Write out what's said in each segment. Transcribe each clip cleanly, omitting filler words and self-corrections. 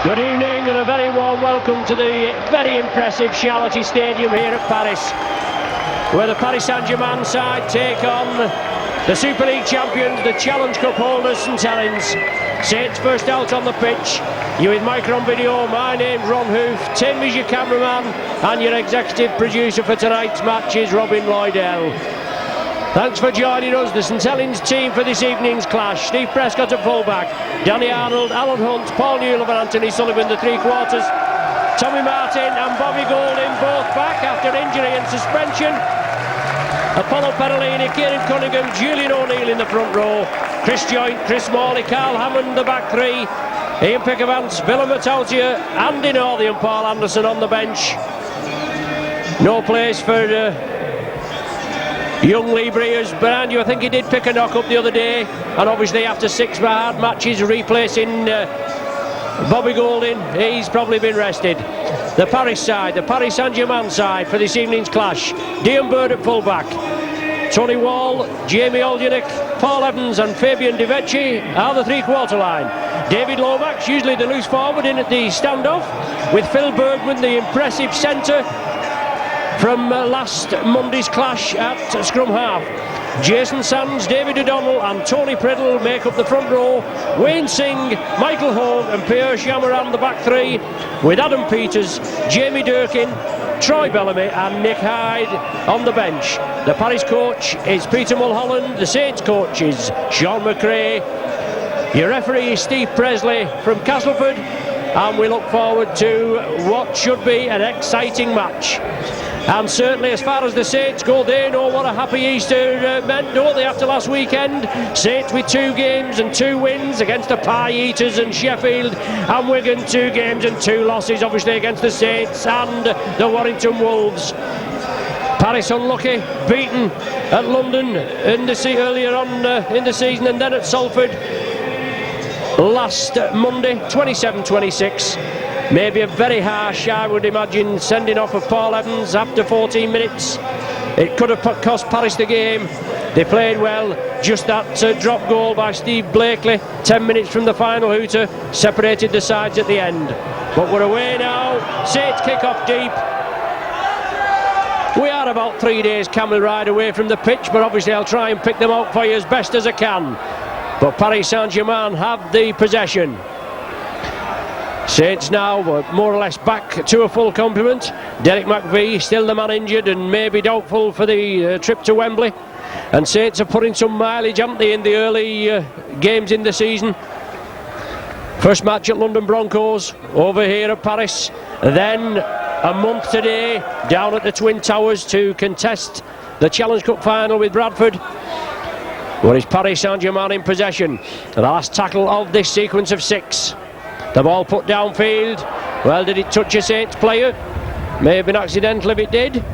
Good evening and a very warm welcome to the very impressive Charlotte Stadium here at Paris, where the Paris Saint-Germain side take on the Super League champions, the Challenge Cup holders, St Helens. Saints first out on the pitch. You with Micron Video, my name's Ron Hoof, Tim is your cameraman, and your executive producer for tonight's match is Robin Lloydell. Thanks for joining us, the St Helens team for this evening's clash. Steve Prescott at fullback, Danny Arnold, Alan Hunt, Paul Newell and Anthony Sullivan the three quarters, Tommy Martin and Bobby Golding both back after injury and suspension. Apollo Perolini, Kieran Cunningham, Julian O'Neill in the front row, Chris Joynt, Chris Morley, Carl Hammond the back three, Ian Pickavance, Willem Matautier, Andy Northey and Paul Anderson on the bench. No place for young Lee Breers. Behind you, I think he did pick a knock up the other day, and obviously after 6 hard matches replacing Bobby Golding, he's probably been rested. The Paris side, the Paris Saint-Germain side for this evening's clash. Dean Bird at fullback, Tony Wall, Jamie Oljanic, Paul Evans and Fabian Divecci are the three-quarter line. David Lomax, usually the loose forward, in at the standoff, with Phil Bergman, the impressive centre from last Monday's clash at scrum half. Jason Sands, David O'Donnell and Tony Priddle make up the front row. Wayne Singh, Michael Hogue and Pierre Chamaran the back three, with Adam Peters, Jamie Durkin, Troy Bellamy and Nick Hyde on the bench. The Paris coach is Peter Mulholland, the Saints coach is Sean McRae. Your referee is Steve Presley from Castleford, and we look forward to what should be an exciting match. And certainly as far as the Saints go, they know what a happy Easter meant, don't they, after last weekend? Saints with 2 games and 2 wins against the Pie Eaters and Sheffield, and Wigan 2 games and 2 losses obviously against the Saints and the Warrington Wolves. Paris unlucky, beaten at London earlier on in the season, and then at Salford last Monday, 27-26. Maybe a very harsh, I would imagine, sending off of Paul Evans after 14 minutes. It could have cost Paris the game. They played well. Just that drop goal by Steve Blakely, 10 minutes from the final hooter, separated the sides at the end. But we're away now. Saints kick off deep. We are about 3 days camel ride away from the pitch, but obviously I'll try and pick them out for you as best as I can. But Paris Saint-Germain have the possession. Saints now more or less back to a full complement. Derek McVie still the man injured and maybe doubtful for the trip to Wembley. And Saints are putting some mileage, haven't they, in the early games in the season. First match at London Broncos, over here at Paris. Then a month today down at the Twin Towers to contest the Challenge Cup final with Bradford. Where is Paris Saint-Germain in possession? The last tackle of this sequence of 6. The ball put downfield. Well, did it touch a Saints player? May have been accidental if it did.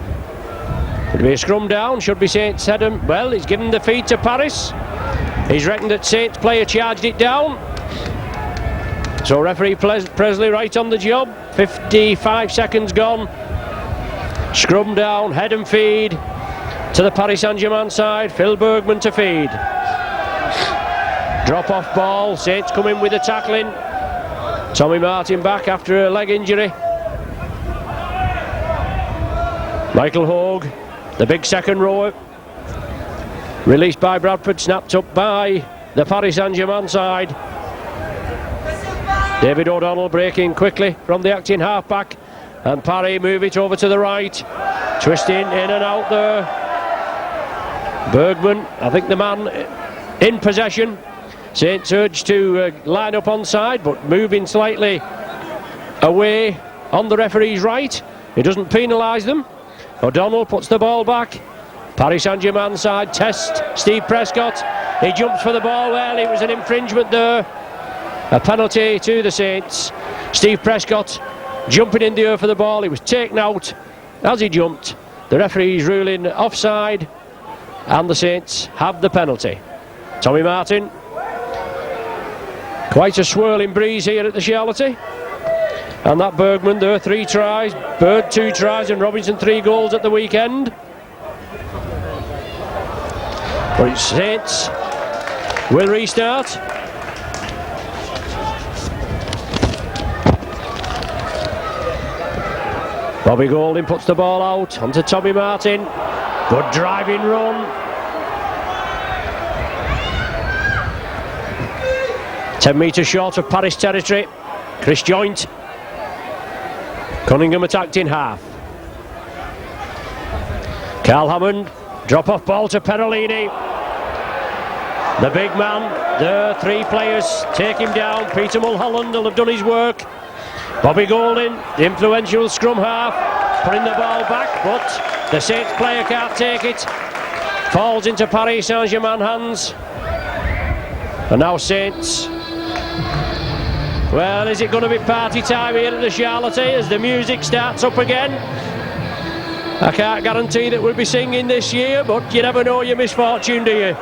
Could be a scrum down, should be Saints head him. Well, he's given the feed to Paris. He's reckoned that Saints player charged it down. So referee Presley right on the job. 55 seconds gone. Scrum down, head and feed to the Paris Saint-Germain side. Phil Bergman to feed. Drop off ball, Saints come in with the tackling. Tommy Martin back after a leg injury. Michael Hogue, the big second rower. Released by Bradford, snapped up by the Paris Saint-Germain side. David O'Donnell breaking quickly from the acting halfback, and Parry move it over to the right. Twisting in and out there. Bergman, I think the man in possession. Saints urged to line up onside, but moving slightly away on the referee's right. It doesn't penalise them. O'Donnell puts the ball back. Paris Saint-Germain side test Steve Prescott. He jumps for the ball. Well, it was an infringement there. A penalty to the Saints. Steve Prescott jumping in the air for the ball. He was taken out as he jumped. The referee's ruling offside, and the Saints have the penalty. Tommy Martin. Quite a swirling breeze here at the Charlotte. And that Bergman there, 3 tries. Bird 2 tries and Robinson 3 goals at the weekend. But it's Saints will restart. Bobby Golding puts the ball out onto Tommy Martin. Good driving run. 10 metres short of Paris territory. Chris Joint. Cunningham attacked in half. Carl Hammond, drop off ball to Perolini. The big man, the three players take him down. Peter Mulholland will have done his work. Bobby Golding, the influential scrum half, putting the ball back, but the Saints player can't take it. Falls into Paris Saint-Germain hands. And now Saints. Well, is it going to be party time here at the Charlotte as the music starts up again? I can't guarantee that we'll be singing this year, but you never know your misfortune, do you?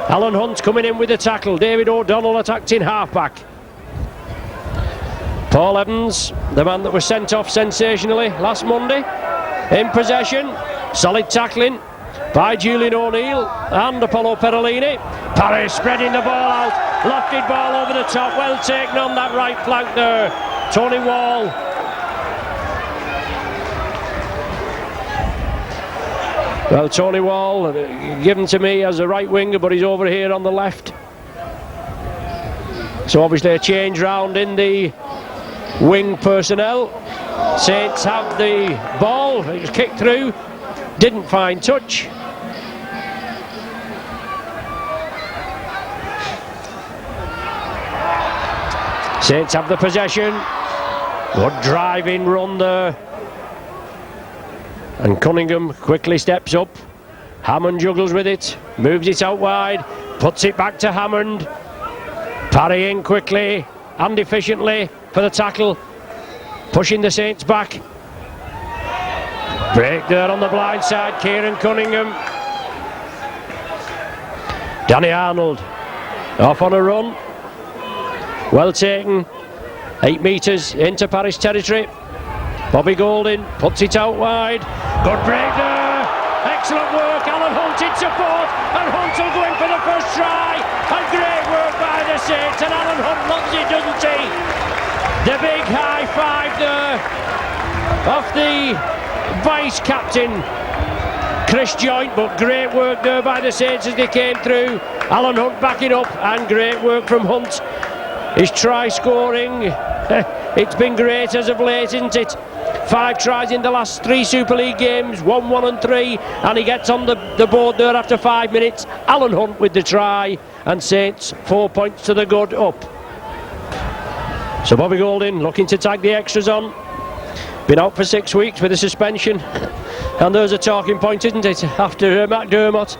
Alan Hunt coming in with the tackle. David O'Donnell attacked in half-back. Paul Evans, the man that was sent off sensationally last Monday, in possession. Solid tackling by Julian O'Neill and Apollo Perolini. Paris spreading the ball out. Lofted ball over the top. Well taken on that right flank there. Tony Wall. Well, Tony Wall, given to me as a right winger, but he's over here on the left. So obviously a change round in the wing personnel. Saints have the ball. It was kicked through. Didn't find touch. Saints have the possession. Good driving run there. And Cunningham quickly steps up. Hammond juggles with it, moves it out wide, puts it back to Hammond. Parrying quickly and efficiently for the tackle, pushing the Saints back. Break there on the blind side, Kieran Cunningham. Danny Arnold off on a run. Well taken, 8 metres into Paris territory. Bobby Golding puts it out wide. Good break there. Excellent work. Alan Hunt in support, and Hunt will go in for the first try. And great work by the Saints, and Alan Hunt loves it, doesn't he? The big high five there off the vice captain Chris Joint, but great work there by the Saints as they came through. Alan Hunt backing up, and great work from Hunt. His try scoring, it's been great as of late, isn't it? 5 tries in the last 3 Super League games, 1, 1 and 3, and he gets on the board there after 5 minutes. Alan Hunt with the try, and Saints 4 points to the good up. So Bobby Golding looking to tag the extras on. Been out for 6 weeks with a suspension, and there's a talking point, isn't it? After McDermott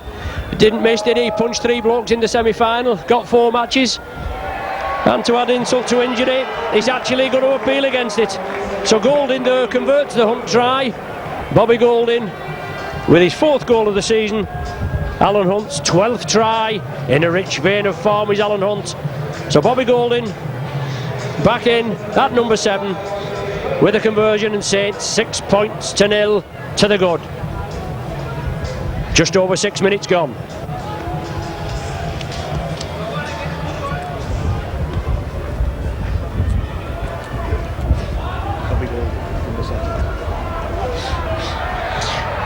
didn't miss, did he? Punched 3 blokes in the semi-final, got 4 matches. And to add insult to injury, he's actually going to appeal against it. So Golding there converts the Hunt try. Bobby Golding with his 4th goal of the season. Alan Hunt's 12th try. In a rich vein of form is Alan Hunt. So Bobby Golding back in at number 7 with a conversion, and Saints 6 points to 0 to the good. Just over 6 minutes gone.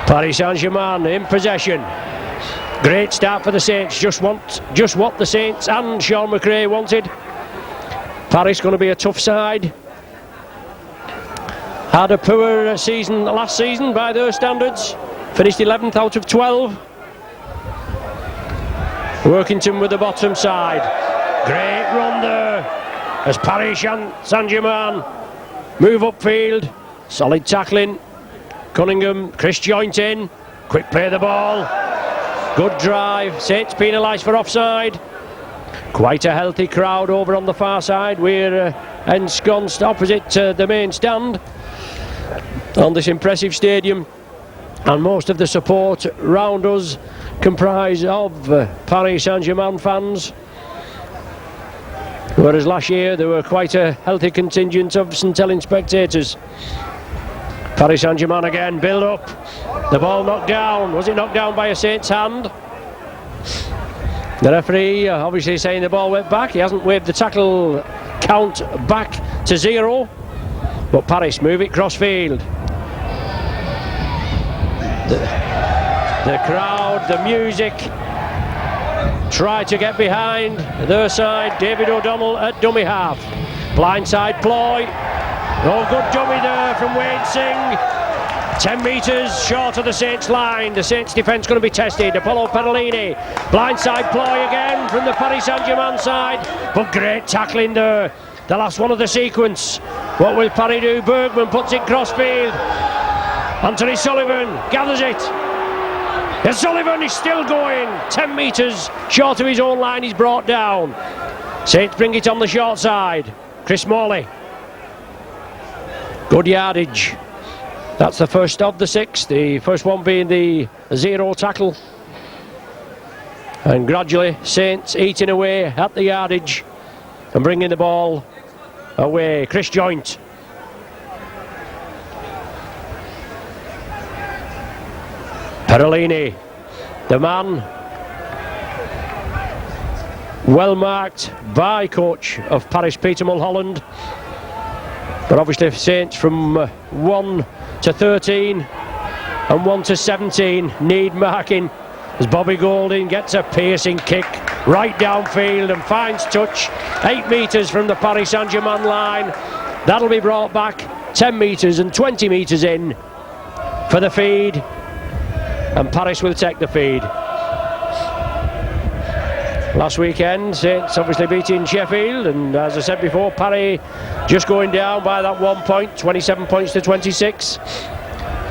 Paris Saint-Germain in possession. Great start for the Saints, just what the Saints and Sean McRae wanted. Paris going to be a tough side. Had a poor season last season by their standards. Finished 11th out of 12. Workington with the bottom side. Great run there as Paris Saint-Germain move upfield. Solid tackling. Cunningham, Chris Joint in. Quick play of the ball. Good drive. Saints penalised for offside. Quite a healthy crowd over on the far side. We're ensconced opposite the main stand on this impressive stadium, and most of the support round us comprise of Paris Saint-Germain fans, whereas last year there were quite a healthy contingent of St Helens spectators. Paris Saint-Germain again, build up. The ball knocked down. Was it knocked down by a Saints hand? The referee obviously saying the ball went back. He hasn't waved the tackle count back to 0. But Paris move it cross field. The crowd, the music, try to get behind their side. David O'Donnell at dummy half. Blindside ploy. Oh, good dummy there from Wayne Singh. 10 metres short of the Saints line. The Saints defence going to be tested. Apollo Perolini. Blindside ploy again from the Paris Saint-Germain side. But great tackling there. The last one of the sequence. What will Paris do? Bergman puts it crossfield. Anthony Sullivan gathers it. And Sullivan is still going. 10 metres short of his own line, he's brought down. Saints bring it on the short side. Chris Morley. Good yardage. That's the first of the 6. The first one being the 0 tackle. And gradually Saints eating away at the yardage and bringing the ball away. Chris Joint. Perolini, the man well marked by coach of Paris, Peter Mulholland. But obviously Saints from 1 to 13 and 1 to 17 need marking as Bobby Golding gets a piercing kick right downfield and finds touch 8 metres from the Paris Saint-Germain line. That'll be brought back 10 metres and 20 metres in for the feed, and Paris will take the feed. Last weekend, Saints obviously beating Sheffield, and as I said before, Paris just going down by that 1 point, 27 points to 26.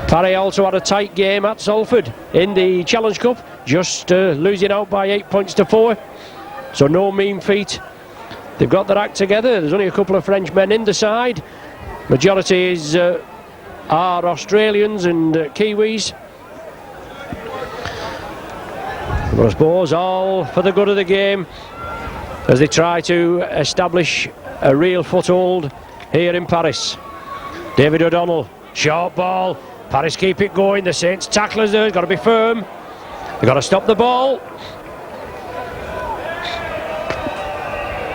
Paris also had a tight game at Salford in the Challenge Cup, just losing out by 8 points to 4. So no mean feat. They've got their act together. There's only a couple of French men in the side. Majority are Australians and Kiwis. But I suppose all for the good of the game as they try to establish a real foothold here in Paris. David O'Donnell, short ball. Paris keep it going. The Saints tacklers there, got to be firm. They've got to stop the ball.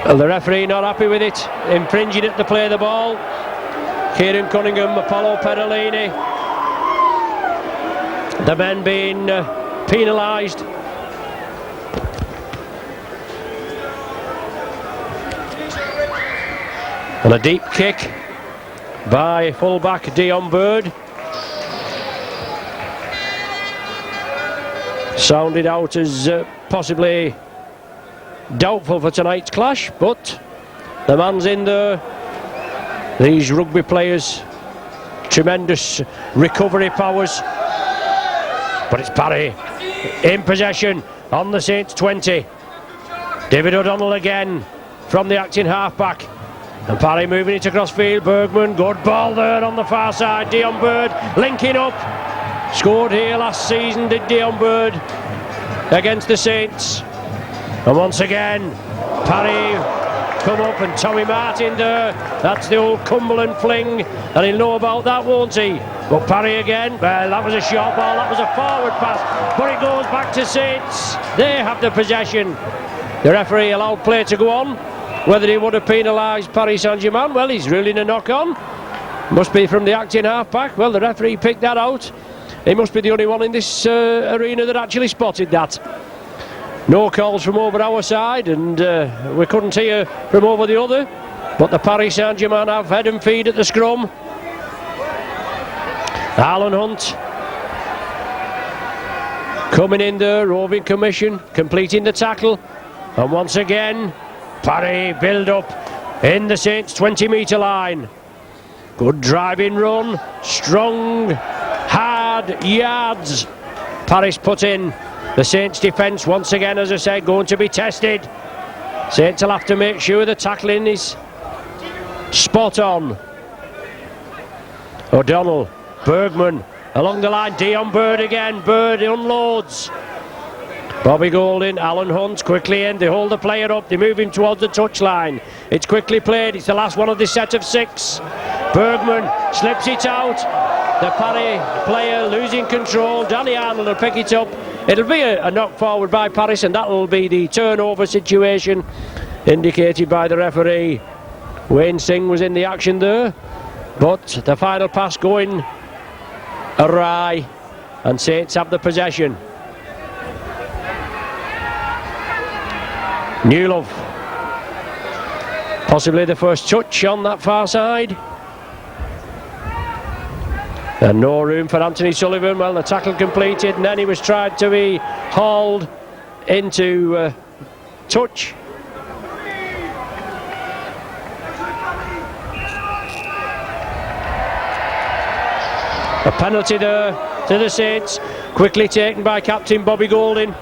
And the referee not happy with it, infringing it to play the ball. Kieran Cunningham, Apollo Perolini. The men being penalised. And a deep kick by fullback Dion Bird. Sounded out as possibly doubtful for tonight's clash, but the man's in there. These rugby players, tremendous recovery powers. But it's Paris in possession on the Saints 20. David O'Donnell again from the acting halfback. And Paris moving it across field. Bergman, good ball there on the far side. Dion Bird linking up. Scored here last season, did Dion Bird, against the Saints. And once again, Paris come up and Tommy Martin there. That's the old Cumberland fling. And he'll know about that, won't he? But Paris again. Well, that was a short ball. That was a forward pass. But it goes back to Saints. They have the possession. The referee allowed play to go on. Whether he would have penalised Paris Saint-Germain, well, he's ruling a knock-on. Must be from the acting half-back. Well, the referee picked that out. He must be the only one in this arena that actually spotted that. No calls from over our side, and we couldn't hear from over the other. But the Paris Saint-Germain have head and feed at the scrum. Alan Hunt coming in there, roving commission, completing the tackle. And once again, Paris build up in the Saints 20-metre line. Good driving run, strong, hard yards. Paris put in. The Saints defence once again, as I said, going to be tested. Saints will have to make sure the tackling is spot on. O'Donnell, Bergman along the line. Dion Bird again. Bird unloads. Bobby Golding, Alan Hunt quickly in. They hold the player up. They move him towards the touchline. It's quickly played. It's the last one of this set of 6. Bergman slips it out. The Paris player losing control. Danny Arnold will pick it up. It'll be a knock forward by Paris, and that'll be the turnover situation indicated by the referee. Wayne Singh was in the action there, but the final pass going awry. and Saints have the possession. Newlove, possibly the first touch on that far side. And no room for Anthony Sullivan. Well, the tackle completed, and then he was tried to be hauled into touch. A penalty there to the Saints, quickly taken by captain Bobby Golding.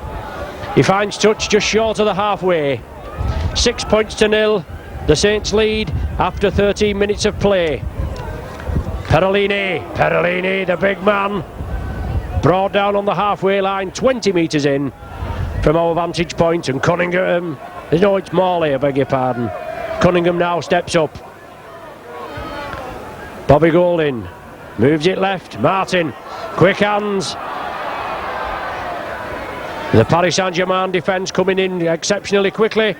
He finds touch just short of the halfway. 6 points to 0. The Saints lead after 13 minutes of play. Perolini, the big man, brought down on the halfway line, 20 metres in from our vantage point, and Cunningham, no, it's Morley, I beg your pardon. Cunningham now steps up. Bobby Golding moves it left. Martin, quick hands. The Paris Saint-Germain defence coming in exceptionally quickly.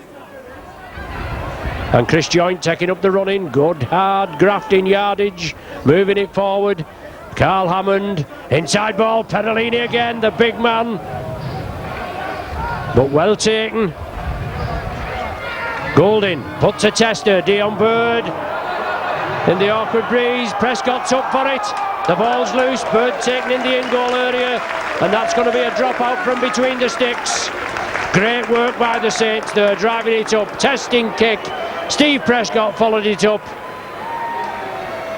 And Chris Joynt taking up the running. Good hard grafting yardage, moving it forward. Carl Hammond, inside ball, Perolini again, the big man. But well taken. Golding put to Tester, Dion Bird. In the awkward breeze, Prescott's up for it. The ball's loose, Bird taken in the in-goal area, and that's going to be a dropout from between the sticks. Great work by the Saints there, driving it up, testing kick. Steve Prescott followed it up,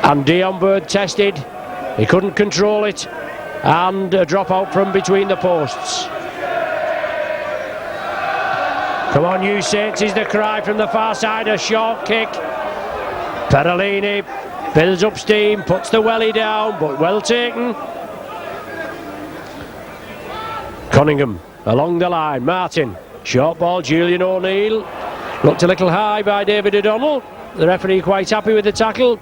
and Dion Bird tested. He couldn't control it, and a dropout from between the posts. Come on, you Saints, is the cry from the far side. A short kick. Perolini builds up steam, puts the welly down, but well taken. Cunningham along the line. Martin, short ball, Julian O'Neill. Looked a little high by David O'Donnell. The referee quite happy with the tackle.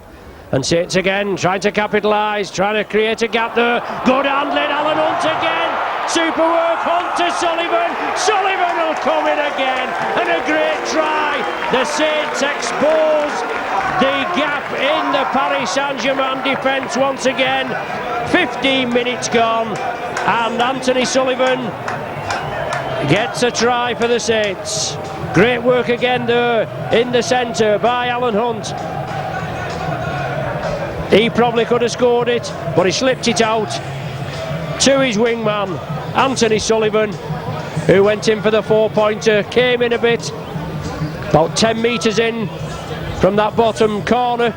And Saints again trying to capitalise, trying to create a gap there. Good handling, Alan Hunt again. Super work, Hunt to Sullivan. Sullivan will come in again, and a great try. The Saints expose the gap in the Paris Saint-Germain defence once again. 15 minutes gone, and Anthony Sullivan gets a try for the Saints. Great work again there in the centre by Alan Hunt. He probably could have scored it, but he slipped it out to his wingman, Anthony Sullivan, who went in for the 4-pointer, came in a bit, about 10 metres in from that bottom corner,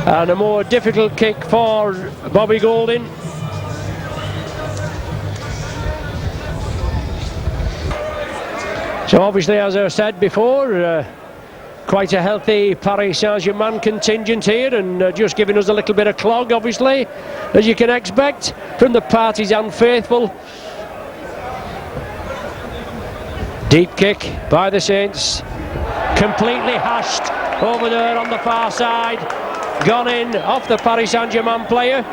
and a more difficult kick for Bobby Golding. So obviously, as I said before, quite a healthy Paris Saint-Germain contingent here, and just giving us a little bit of clog, obviously, as you can expect from the partisan faithful. Deep kick by the Saints, completely hashed over there on the far side, gone in off the Paris Saint-Germain player.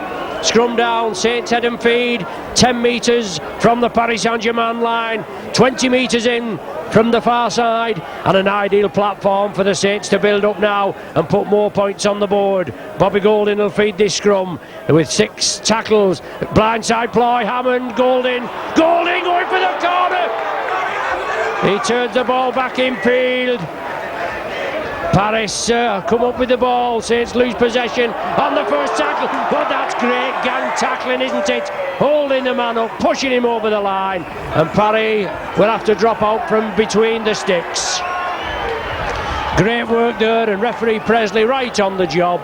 Scrum down, Saints head and feed, 10 metres from the Paris Saint-Germain line, 20 metres in from the far side, and an ideal platform for the Saints to build up now and put more points on the board. Bobby Golding will feed this scrum with 6 tackles. Blindside ploy, Hammond, Golding going for the corner. He turns the ball back in field. Paris come up with the ball. Saints lose possession on the first tackle, but that's great gang tackling, isn't it? Holding the man up, pushing him over the line, and Paris will have to drop out from between the sticks. Great work there, and referee Presley right on the job.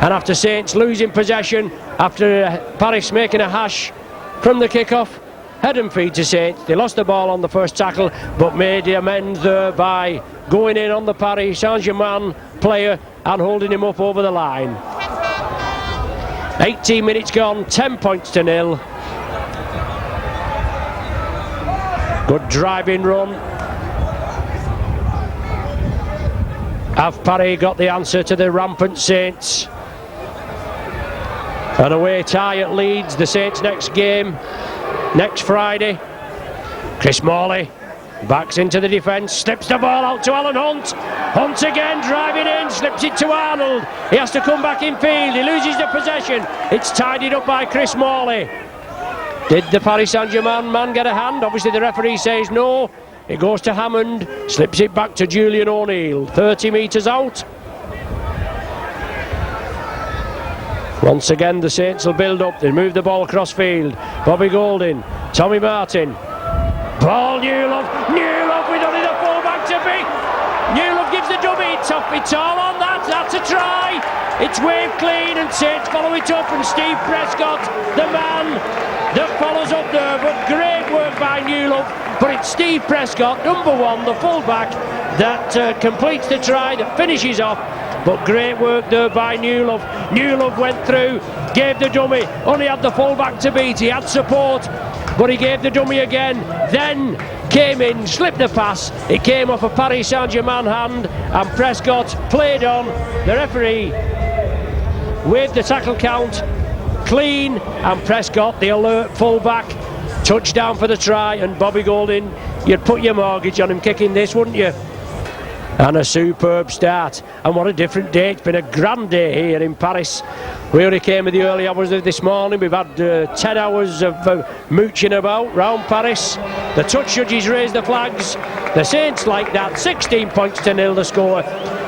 And after Saints losing possession, after Paris making a hash from the kick-off, head and feed to Saints. They lost the ball on the first tackle, but made the amends there by going in on the Paris Saint-Germain player and holding him up over the line. 18 minutes gone, 10 points to 0. Good driving run. Have Paris got the answer to the rampant Saints? An away tie at Leeds, the Saints' next game, next Friday. Chris Morley backs into the defence, slips the ball out to Alan Hunt. Hunt again, driving in, slips it to Arnold. He has to come back in field, he loses the possession. It's tidied up by Chris Morley. Did the Paris Saint-Germain man get a hand? Obviously the referee says no. It goes to Hammond, slips it back to Julian O'Neill, 30 metres out. Once again the Saints will build up, they move the ball across field. Bobby Golding, Tommy Martin. Ball Newlove with only the full-back to be. Newlove gives the dummy, it's all on that, that's a try. It's waved clean and Saints follow it up, and Steve Prescott, the man that follows up there, but great work by Newlove. But it's Steve Prescott, number one, the full-back, that completes the try, that finishes off. But great work there by Newlove. Newlove went through, gave the dummy, only had the full-back to beat, he had support, but he gave the dummy again, then came in, slipped the pass, it came off a Paris Saint-Germain hand, and Prescott played on. The referee with the tackle count clean, and Prescott, the alert full-back, touchdown for the try. And Bobby Golding, you'd put your mortgage on him kicking this, wouldn't you? And a superb start, and what a different day. It's been a grand day here in Paris. We only came in the early hours of this morning. We've had 10 hours of mooching about round Paris. The touch judges raise the flags. The Saints like that, 16 points to 0 the score.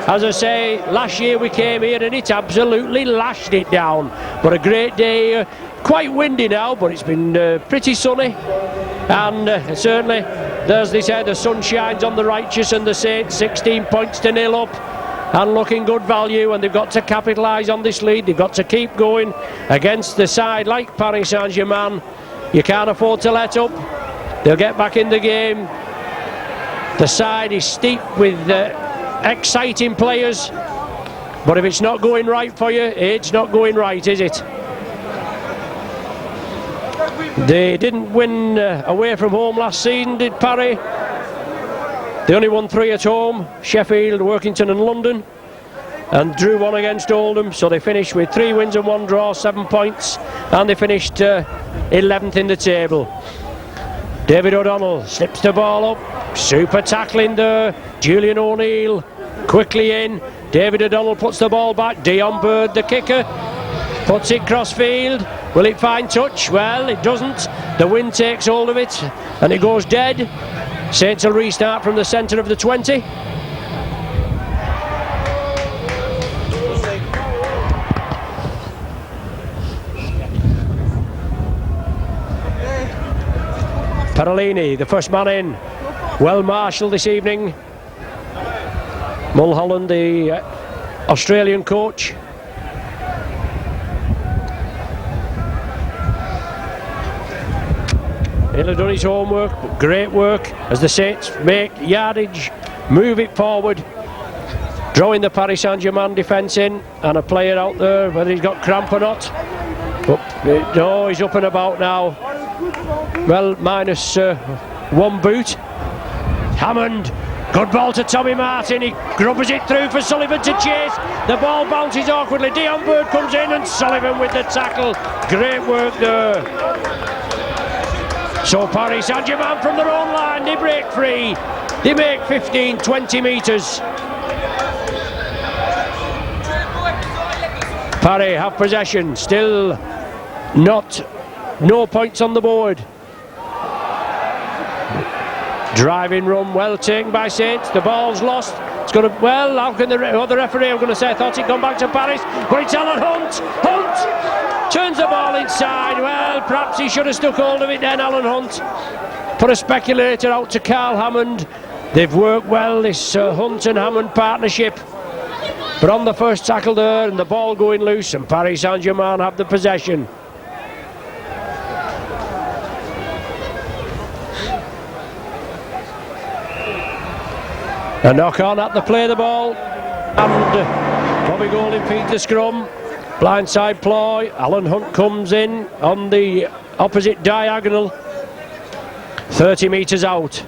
As I say, last year we came here and it absolutely lashed it down. But a great day here. Quite windy now, but it's been pretty sunny, and certainly there's this the sun shines on the righteous, and the Saints 16 points to 0 up and looking good value, and they've got to capitalise on this lead. They've got to keep going against the side like Paris Saint-Germain. You can't afford to let up. They'll get back in the game. The side is steeped with exciting players, but if it's not going right for you, it's not going right, is it? They didn't win away from home last season, did Parry? They only won 3 at home, Sheffield, Workington and London, and drew 1 against Oldham, so they finished with 3 wins and 1 draw, 7 points, and they finished 11th in the table. David O'Donnell slips the ball up, super tackling there, Julian O'Neill quickly in, David O'Donnell puts the ball back, Dion Bird the kicker, puts it cross field. Will it find touch? Well, it doesn't. The wind takes hold of it and it goes dead. Saints will restart from the centre of the 20. Parolini, the first man in. Well marshalled this evening. Mulholland, the Australian coach. He'll have done his homework, but great work as the Saints make yardage, move it forward, drawing the Paris Saint-Germain defence in, and a player out there, whether he's got cramp or not. But no, he's up and about now. Well, minus 1 boot. Hammond, good ball to Tommy Martin, he grubbers it through for Sullivan to chase. The ball bounces awkwardly, Dion Bird comes in and Sullivan with the tackle. Great work there. So Paris Saint-Germain from their own line, they break free. They make 15, 20 metres. Paris have possession, still no points on the board. Driving run, well taken by Saints, the ball's lost. It's going to, well, how can the referee, I'm going to say, I thought he'd gone back to Paris, but it's Alan Hunt. Hunt turns the ball inside. Well, perhaps he should have stuck hold of it then, Alan Hunt. Put a speculator out to Carl Hammond. They've worked well, this Hunt and Hammond partnership. But on the first tackle there, and the ball going loose, and Paris Saint-Germain have the possession. A knock on at the play the ball, and Bobby Golding feeds the scrum. Blindside ploy, Alan Hunt comes in on the opposite diagonal, 30 metres out.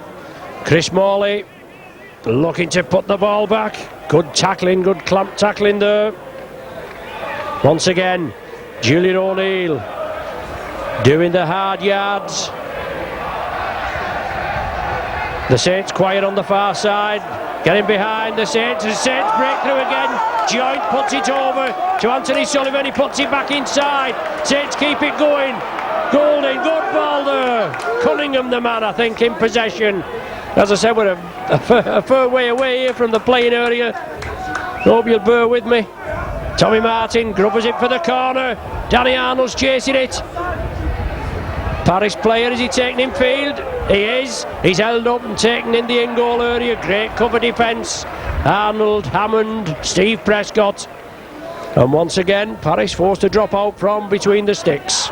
Chris Morley looking to put the ball back. Good tackling, good clamp tackling there. Once again, Julian O'Neill doing the hard yards. The Saints quiet on the far side. Getting behind the Saints. The Saints break through again. Joint puts it over to Anthony Sullivan. He puts it back inside. Saints keep it going. Golding, good ball there. Cunningham, the man, I think, in possession. As I said, we're a fair way away here from the playing area. Hope you'll bear with me. Tommy Martin grubbers it for the corner. Danny Arnold's chasing it. Paris player, is he taking in field? He is. He's held up and taken in the in-goal area. Great cover defence. Arnold, Hammond, Steve Prescott. And once again, Paris forced to drop out from between the sticks.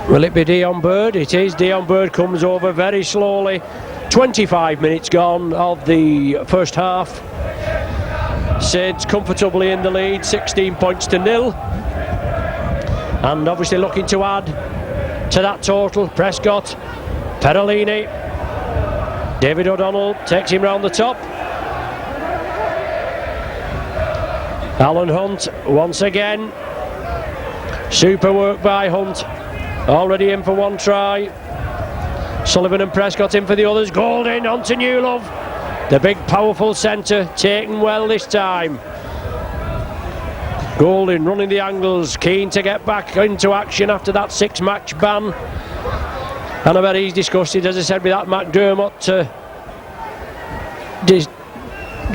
Will it be Dion Bird? It is. Dion Bird comes over very slowly. 25 minutes gone of the first half. Saints comfortably in the lead, 16 points to 0. And obviously looking to add to that total. Prescott, Perolini, David O'Donnell takes him round the top. Alan Hunt once again. Super work by Hunt. Already in for one try. Sullivan and Prescott in for the others. Golding on to Newlove. The big powerful centre taken well this time. Golding running the angles, keen to get back into action after that 6-match ban. And I bet he's disgusted, as I said, with that McDermott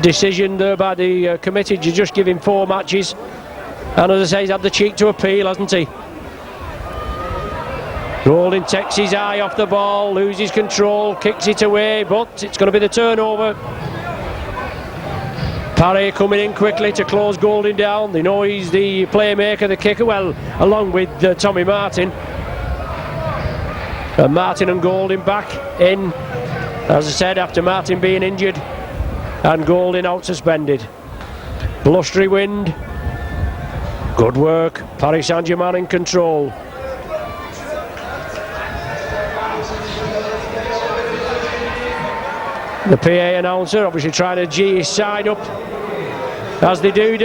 decision there by the committee to just give him 4 matches. And as I say, he's had the cheek to appeal, hasn't he? Golding takes his eye off the ball, loses control, kicks it away, but it's going to be the turnover. Parry coming in quickly to close Golding down. They know he's the playmaker, the kicker, well, along with Tommy Martin. And Martin and Golding back in, as I said, after Martin being injured and Golding out suspended. Blustery wind. Good work. Paris Saint-Germain in control. The PA announcer obviously trying to G his side up, as they do.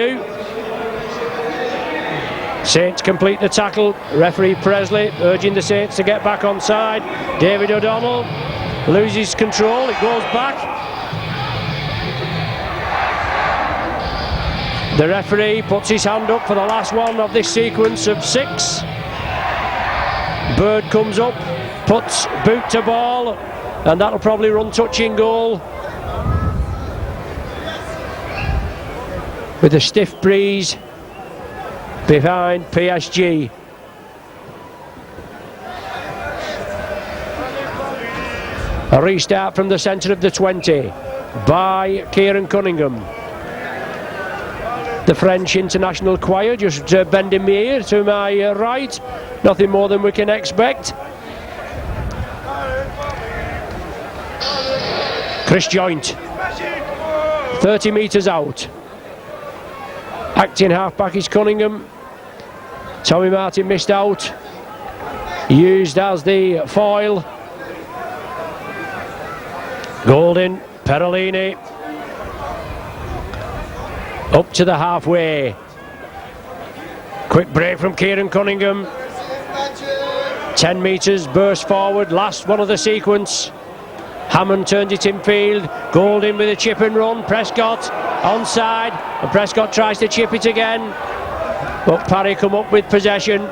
Saints complete the tackle. Referee Presley urging the Saints to get back on side. David O'Donnell loses control, it goes back. The referee puts his hand up for the last one of this sequence of 6. Bird comes up, puts boot to ball, and that'll probably run touching goal. With a stiff breeze behind PSG. A restart from the centre of the 20 by Kieran Cunningham. The French International Choir just bending me ear to my right. Nothing more than we can expect. Chris Joint, 30 metres out. Acting half-back is Cunningham. Tommy Martin missed out. Used as the foil. Golding, Perolini. Up to the halfway. Quick break from Kieran Cunningham. 10 metres, burst forward, last one of the sequence. Hammond turns it in field. Golding with a chip and run. Prescott onside, and Prescott tries to chip it again, but Parry come up with possession.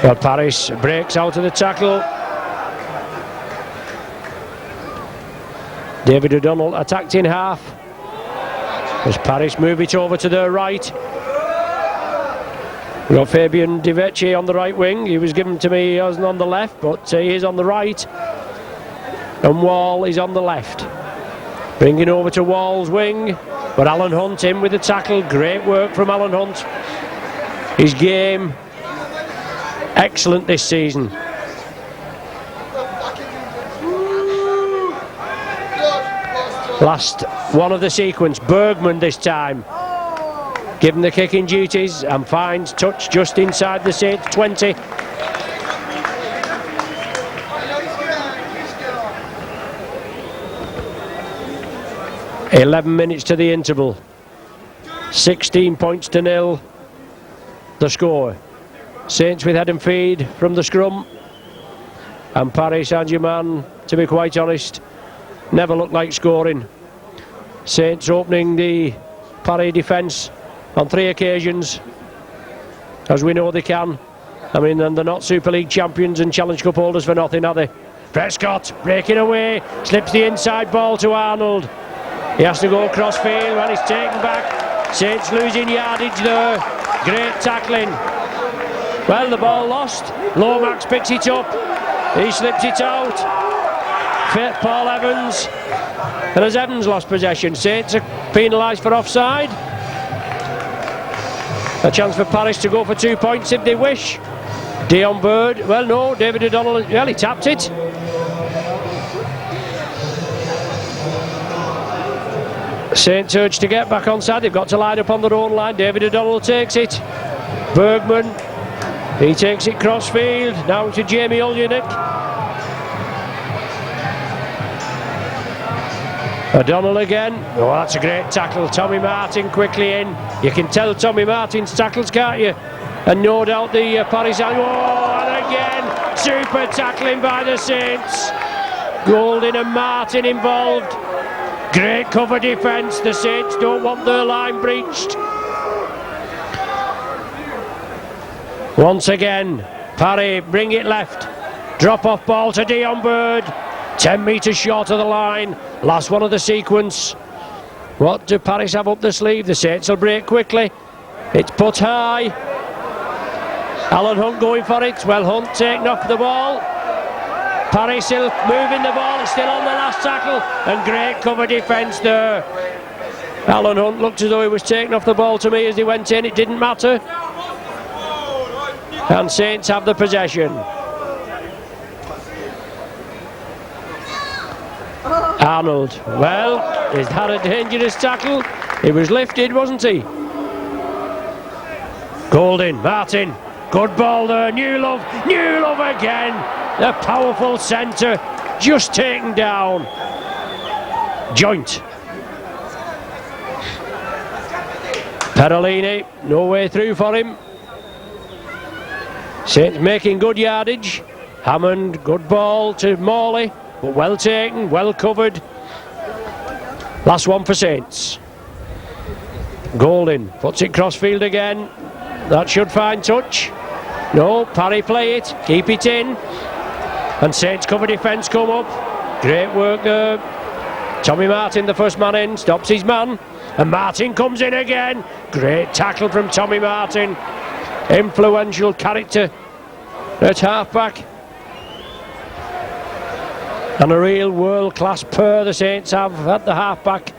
Well, Paris breaks out of the tackle. David O'Donnell attacked in half as Paris move it over to the right. We've got Fabian Divecci on the right wing. He was given to me as on the left, but he is on the right. And Wall is on the left. Bringing over to Wall's wing, but Alan Hunt in with the tackle. Great work from Alan Hunt. His game excellent this season. Last one of the sequence, Bergman this time. Given the kicking duties and finds touch just inside the Saints 20. 11 minutes to the interval. 16 points to 0 the score. Saints with head and feed from the scrum, and Paris Saint-Germain, to be quite honest, never looked like scoring. Saints opening the Paris defence on 3 occasions, as we know they can. I mean, and they're not Super League champions and Challenge Cup holders for nothing, are they? Prescott breaking away, slips the inside ball to Arnold. He has to go across field when he's taken back. Saints losing yardage there. Great tackling. Well, the ball lost. Lomax picks it up. He slips it out. Paul Evans. And as Evans lost possession, Saints are penalised for offside. A chance for Paris to go for 2 points if they wish. Dion Bird. Well, no, David O'Donnell. Well, he tapped it. Saints urged to get back onside. They've got to line up on their own line. David O'Donnell takes it. Bergman. He takes it crossfield. Now to Jamie Ulyanik. O'Donnell again. Oh, that's a great tackle. Tommy Martin quickly in. You can tell Tommy Martin's tackles, can't you? And no doubt the Paris Saint-Germain. Oh, and again, super tackling by the Saints. Golding and Martin involved. Great cover defence. The Saints don't want their line breached. Once again, Paris bring it left. Drop off ball to Dion Bird. 10 metres short of the line. Last one of the sequence. What do Paris have up the sleeve? The Saints will break quickly. It's put high. Alan Hunt going for it. Well, Hunt taking off the ball. Paris still moving the ball. It's still on the last tackle. And great cover defence there. Alan Hunt looked as though he was taking off the ball to me as he went in. It didn't matter. And Saints have the possession. Arnold, well, he's had a dangerous tackle. He was lifted, wasn't he? Golding, Martin, good ball there. New love again. The powerful centre, just taken down. Joint. Perolini, no way through for him. Saints making good yardage. Hammond, good ball to Morley, but well taken, well covered. Last one for Saints. Golding puts it crossfield again. That should find touch. No, Parry play it, keep it in. And Saints cover defence come up. Great work there. Tommy Martin, the first man in, stops his man. And Martin comes in again. Great tackle from Tommy Martin. Influential character at half-back. And a real world-class pair the Saints have at the half-back.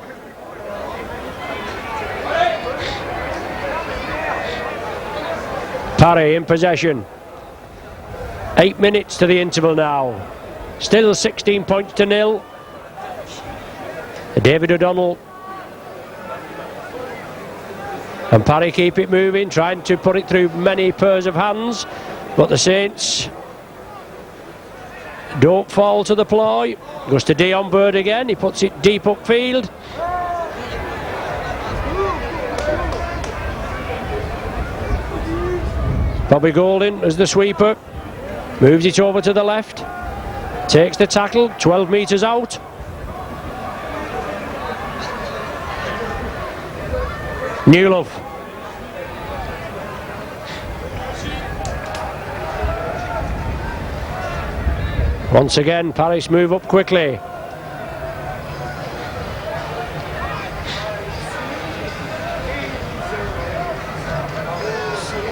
Parry in possession. 8 minutes to the interval now. Still 16 points to 0. David O'Donnell. And Parry keep it moving, trying to put it through many pairs of hands. But the Saints don't fall to the ploy. Goes to Dion Bird again. He puts it deep upfield. Bobby Golding as the sweeper. Moves it over to the left. Takes the tackle, 12 metres out. Newlove. Once again, Paris move up quickly.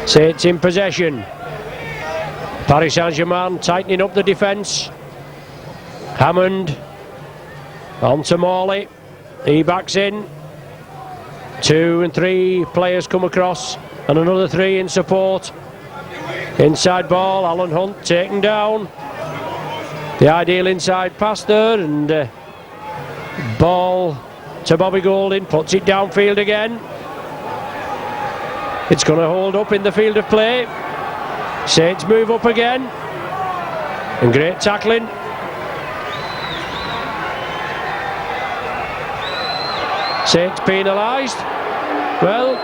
Saints in possession. Paris Saint-Germain tightening up the defence. Hammond on to Morley. He backs in. 2 and 3 players come across, and another 3 in support. Inside ball, Alan Hunt taken down. The ideal inside pass there, and ball to Bobby Golding, puts it downfield again. It's going to hold up in the field of play. Saints move up again, and great tackling. Saints penalised. Well,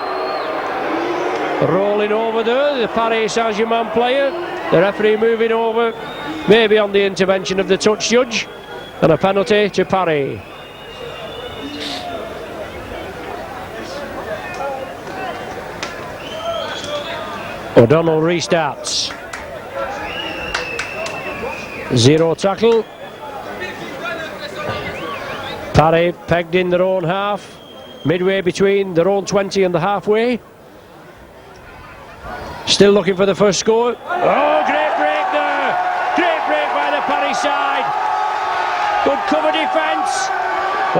rolling over there, the Paris Saint-Germain player. The referee moving over, maybe on the intervention of the touch judge, and a penalty to Paris. O'Donnell restarts. Zero tackle. Paris pegged in their own half, midway between their own 20 and the halfway. Still looking for the first score. Oh, great break there! Great break by the Paris side. Good cover defence.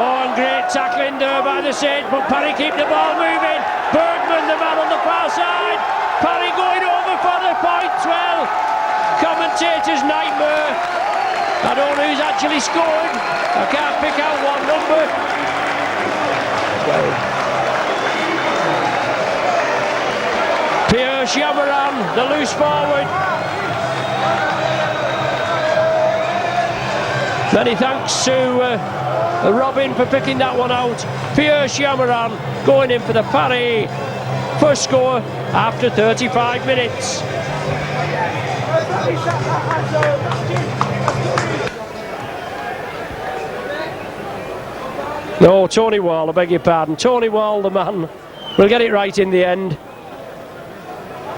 Oh, and great tackling there by the Saints, but Paris keep the ball moving. Bergman, the man on the far side. Paris going over for the points. Well, commentator's nightmare. I don't know who's actually scored. I can't pick out one number. Well, Pierre Chamaran, the loose forward. Many thanks to Robin for picking that one out. Pierre Chamaran going in for the Paris first score after 35 minutes. No, Tony Wall, I beg your pardon. Tony Wall, the man, will get it right in the end.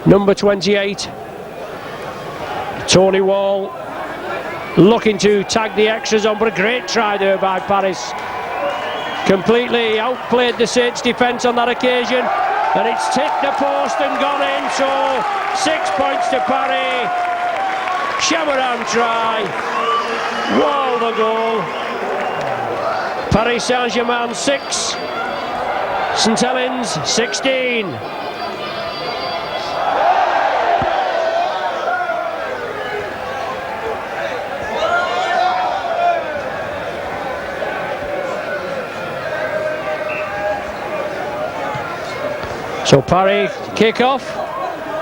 Number 28. Tony Wall looking to tag the extras on, but a great try there by Paris. Completely outplayed the Saints defence on that occasion, and it's tipped the post and gone in, so 6 points to Paris. Chamaran try. Wall the goal. Paris Saint-Germain 6, St Helens 16. So Paris kick off.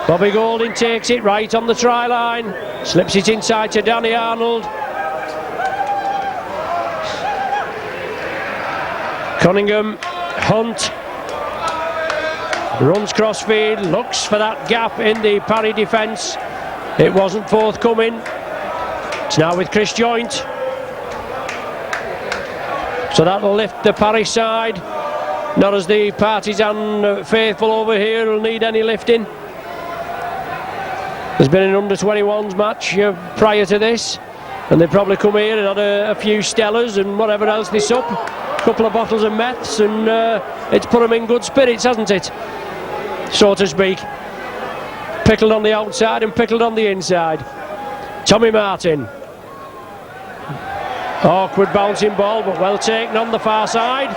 Bobby Golding takes it right on the try line, slips it inside to Danny Arnold. Cunningham, Hunt, runs crossfield, looks for that gap in the Paris defence. It wasn't forthcoming. It's now with Chris Joint. So that'll lift the Paris side. Not as the partisan faithful over here will need any lifting. There's been an under-21s match prior to this, and they probably come here and had a few Stellas and whatever else they sup. Couple of bottles of meths, and it's put them in good spirits, hasn't it, so to speak. Pickled on the outside and pickled on the inside. Tommy Martin. Awkward bouncing ball, but well taken on the far side.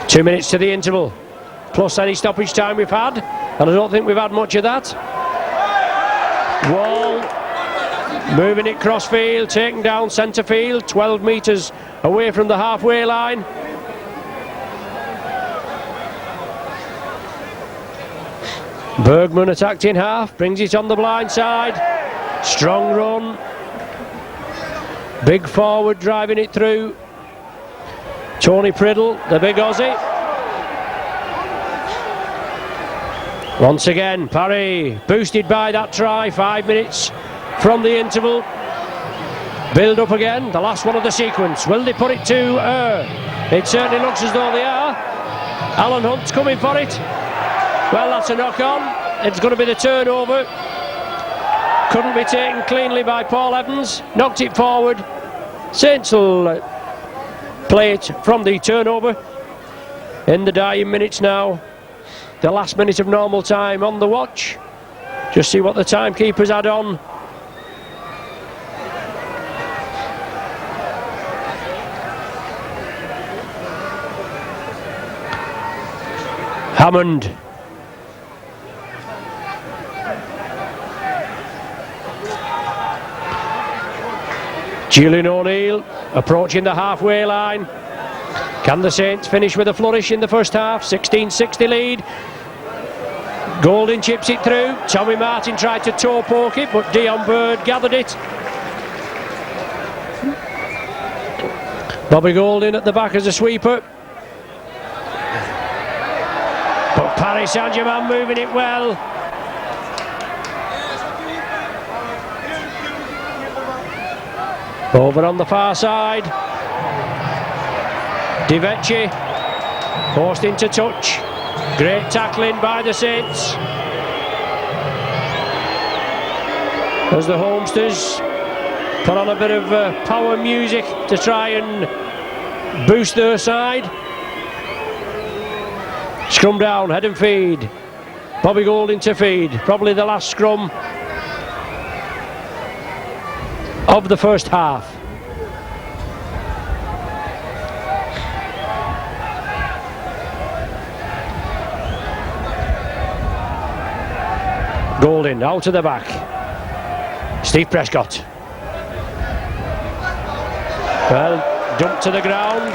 Two minutes to the interval, plus any stoppage time we've had, and I don't think we've had much of that. Wall moving it crossfield, taken down centre field, 12 metres away from the halfway line. Bergman attacked in half, brings it on the blind side. Strong run. Big forward driving it through. Tony Priddle, the big Aussie. Once again, Paris boosted by that try, 5 minutes from the interval. Build up again, the last one of the sequence. Will they put it to It certainly looks as though they are. Alan Hunt's coming for it. Well, that's a knock on. It's going to be the turnover. Couldn't be taken cleanly by Paul Evans. Knocked it forward. Saints will play it from the turnover. In the dying minutes now. The last minute of normal time on the watch. Just see what the timekeepers had on. Hammond. Julian O'Neill approaching the halfway line. Can the Saints finish with a flourish in the first half? 16-60 lead. Golding chips it through. Tommy Martin tried to toe poke it, but Dion Bird gathered it. Bobby Golding at the back as a sweeper. But Paris Saint-Germain moving it well. Over on the far side. Di Vecchi forced into touch. Great tackling by the Saints. As the Homesters put on a bit of power music to try and boost their side. Scrum down, head and feed. Bobby Golding to feed. Probably the last scrum of the first half. Golding out to the back. Steve Prescott. Well, dumped to the ground.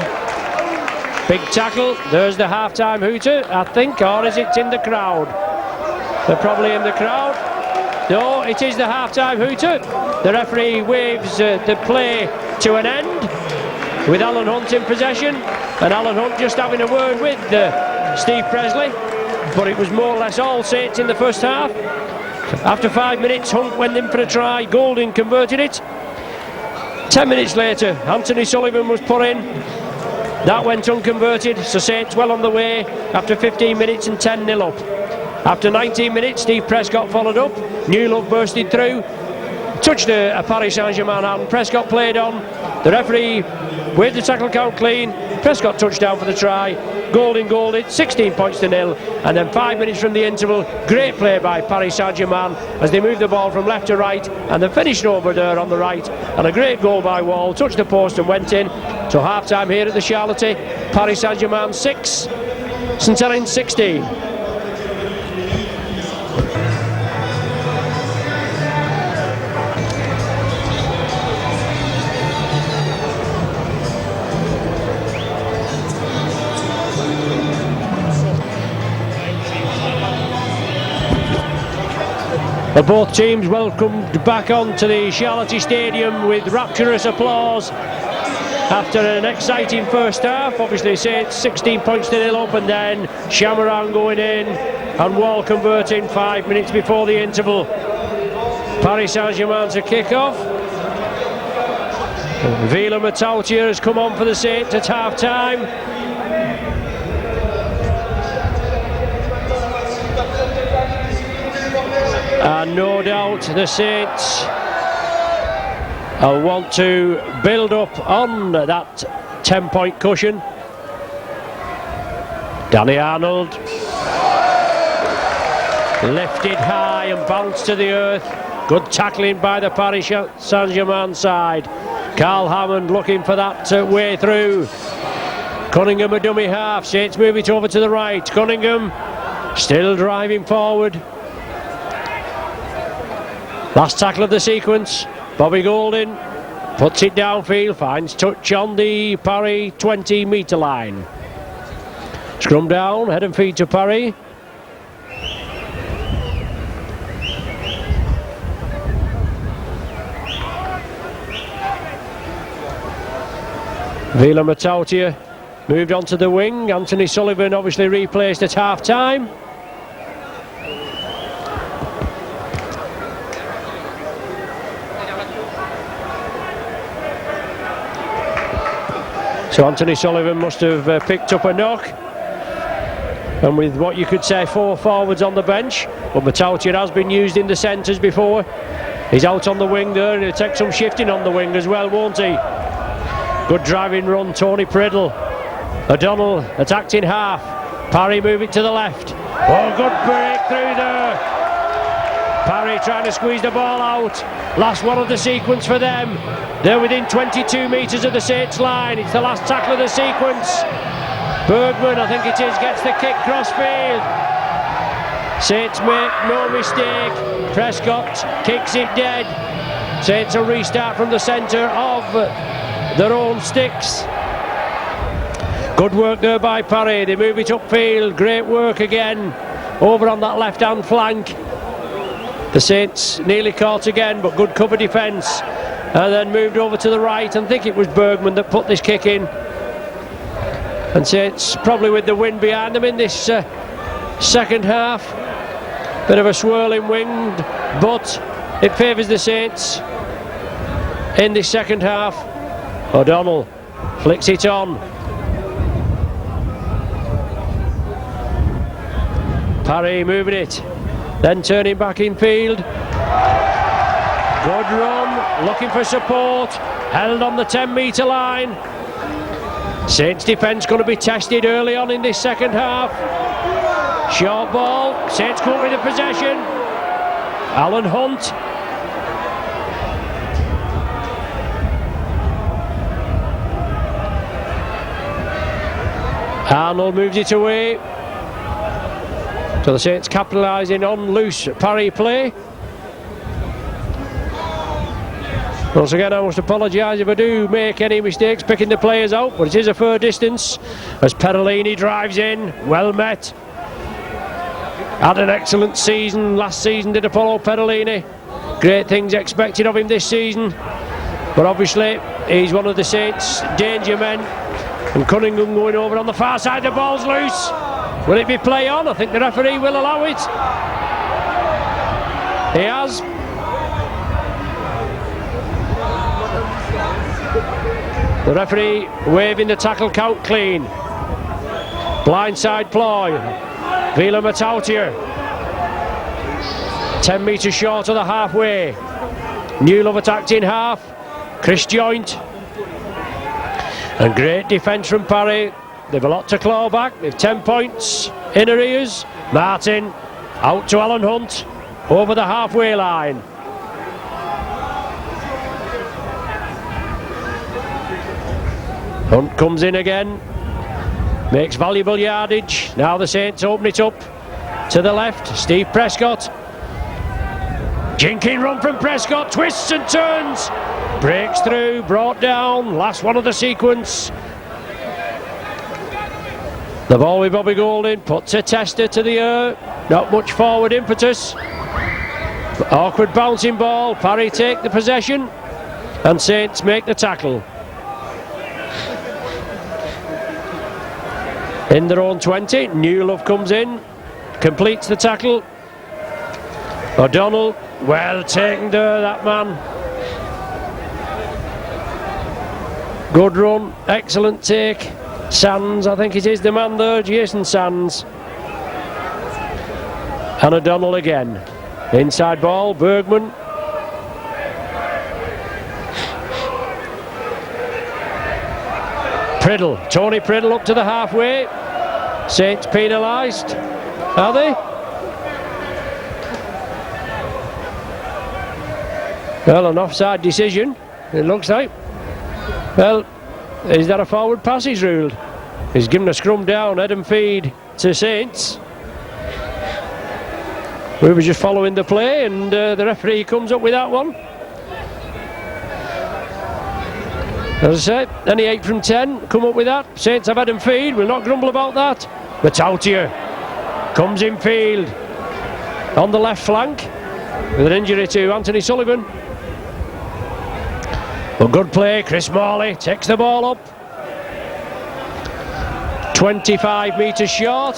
Big tackle. There's the half-time hooter, I think, or is it in the crowd? They're probably in the crowd. No, it is the half-time hooter. The referee waves the play to an end with Alan Hunt in possession, and Alan Hunt just having a word with Steve Presley. But it was more or less all Saints in the first half. After 5 minutes, Hunt went in for a try. Golding converted it. 10 minutes later, Anthony Sullivan was put in. That went unconverted, so Saints well on the way after 15 minutes and 10-0 up. After 19 minutes, Steve Prescott followed up. New Love bursted through, touched a Paris Saint-Germain out, and Prescott played on. The referee waved the tackle count clean. Prescott touched down for the try. Golding goaled it, 16 points to 0. And then 5 minutes from the interval, great play by Paris Saint-Germain as they moved the ball from left to right, and they finished over there on the right. And a great goal by Wall, touched the post and went in. So half time here at the Charlotte. Paris Saint-Germain 6, St Helens 16. Both teams welcomed back onto the Charlotte Stadium with rapturous applause after an exciting first half. Obviously Saints 16 points to 0 up, and then Shamaran going in and Wall converting 5 minutes before the interval. Paris Saint-Germain to kick off. Vila Matautia has come on for the Saints at half time. And no doubt the Saints want to build up on that 10-point cushion. Danny Arnold lifted high and bounced to the earth. Good tackling by the Paris Saint-Germain side. Carl Hammond looking for that way through. Cunningham a dummy half. Saints move it over to the right. Cunningham still driving forward. Last tackle of the sequence. Bobby Golding puts it downfield, finds touch on the Paris 20-metre line. Scrum down, head and feet to Paris. Vila Matautia moved on to the wing. Anthony Sullivan obviously replaced at half time. So Anthony Sullivan must have picked up a knock, and with what you could say 4 forwards on the bench, but Matautia has been used in the centres before. He's out on the wing there, and he'll take some shifting on the wing as well, won't he? Good driving run, Tony Priddle. O'Donnell attacked in half. Parry move it to the left. Oh, good break through there. Parry trying to squeeze the ball out. Last one of the sequence for them. They're within 22 metres of the Saints line. It's the last tackle of the sequence. Bergman, I think it is, gets the kick crossfield. Saints make no mistake. Prescott kicks it dead. Saints will restart from the centre of their own sticks. Good work there by Parry. They move it upfield. Great work again over on that left-hand flank. The Saints nearly caught again, but good cover defence. and then moved over to the right. I think it was Bergman that put this kick in. And Saints probably with the wind behind them in this second half. Bit of a swirling wind, but it favours the Saints in this second half. O'Donnell flicks it on. Parry moving it, then turning back in field. Good run, looking for support, held on the 10-metre line. Saints defence going to be tested early on in this second half. Short ball, Saints come up with the possession. Alan Hunt. Arnold moves it away. So the Saints capitalising on loose parry play. Once again, I must apologise if I do make any mistakes picking the players out, but it is a fair distance as Perellini drives in. Well met. Had an excellent season last season, did Apollo Perellini. Great things expected of him this season, but obviously he's one of the Saints' danger men. And Cunningham going over on the far side, the ball's loose. Will it be play on? I think the referee will allow it. He has. The referee waving the tackle count clean. Blindside ploy. Vila Matautia 10 metres short of the halfway. Newlove attacked in half. Chris Joint. And great defence from Parry. They've a lot to claw back. They've 10 points in arrears. Martin out to Alan Hunt over the halfway line. Hunt comes in again, makes valuable yardage. Now the Saints open it up to the left. Steve Prescott. Jinking run from Prescott, twists and turns. Breaks through, brought down, last one of the sequence. The ball with Bobby Golding, puts a tester to the air. Not much forward impetus. Awkward bouncing ball, Parry take the possession and Saints make the tackle. In their own 20, Newlove comes in, completes the tackle. O'Donnell, well taken there, that man. Good run, excellent take. Sands, I think it is the man there, Jason Sands. And O'Donnell again. Inside ball, Bergman. Priddle, Tony Priddle up to the halfway. Saints penalised, are they? Well, an offside decision, it looks like. Well, is that a forward pass he's ruled? He's given a scrum down, head and feed to Saints. We were just following the play and the referee comes up with that one. As I say, any 8 from 10 come up with that. Saints have head and feed, we'll not grumble about that. Matautia comes in field on the left flank with an injury to Anthony Sullivan. But good play, Chris Morley takes the ball up. 25 metres short,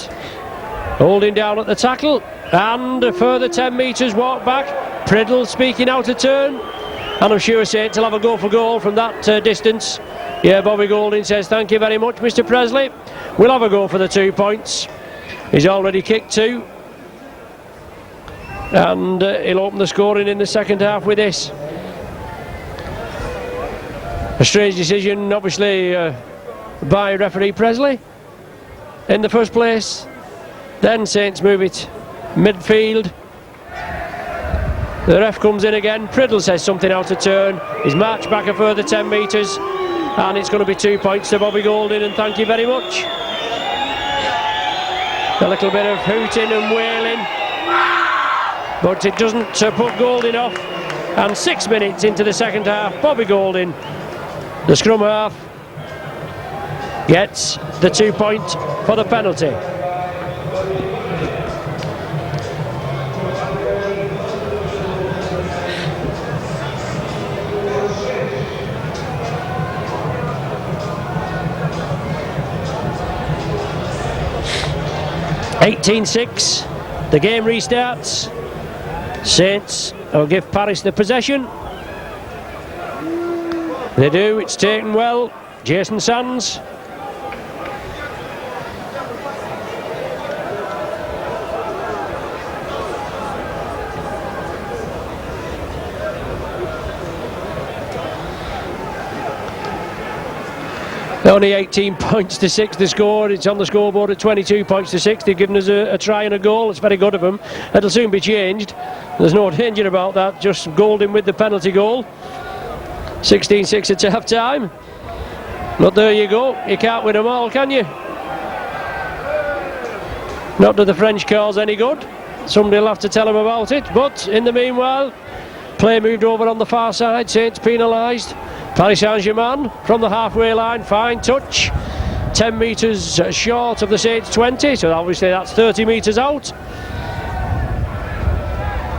holding down at the tackle, and a further 10 metres walk back. Priddle speaking out of turn, and I'm sure Saints will have a go for goal from that distance. Yeah, Bobby Golding says thank you very much, Mr. Presley. We'll have a go for the 2 points. He's already kicked 2, and he'll open the scoring in the second half with this. A strange decision, obviously, by referee Presley in the first place. Then Saints move it midfield. The ref comes in again. Priddle says something out of turn. He's marched back a further 10 metres, and it's going to be 2 points to Bobby Golding, and thank you very much. A little bit of hooting and wailing, but it doesn't put Golding off. And 6 minutes into the second half, Bobby Golding, the scrum half, gets the 2 point for the penalty. 18-6, the game restarts. Saints will give Paris the possession. They do, it's taken well. Jason Sands. Only 18 points to 6 the score. It's on the scoreboard at 22 points to 6. They've given us a try and a goal. It's very good of them. It'll soon be changed. There's no danger about that. Just Golding with the penalty goal. 16-6 at half time. But there you go. You can't win them all, can you? Not that the French cause any good. Somebody will have to tell them about it. But in the meanwhile, play moved over on the far side. Saints penalised. Paris Saint-Germain from the halfway line, fine touch, 10 metres short of the Saints 20, so obviously that's 30 metres out.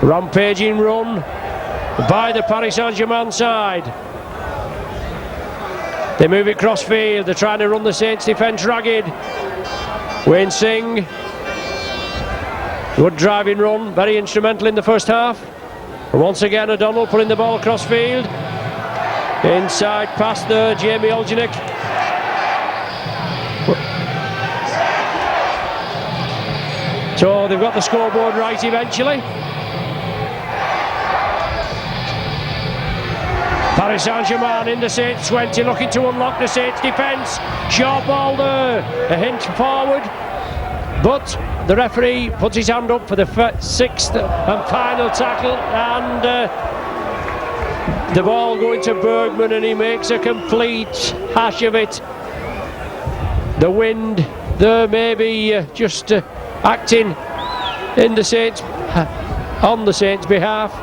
Rampaging run by the Paris Saint-Germain side. They move it cross field, they're trying to run the Saints defence ragged. Wayne Singh, good driving run, very instrumental in the first half. And once again O'Donnell putting the ball across field. Inside pass there, Jamie Olginek. So they've got the scoreboard right eventually. Paris Saint-Germain in the Saints 20, looking to unlock the Saints defence. Short ball there, a hint forward. But the referee puts his hand up for the sixth and final tackle, and the ball going to Bergman, and he makes a complete hash of it. The wind there maybe just acting in the Saints, on the Saints' behalf,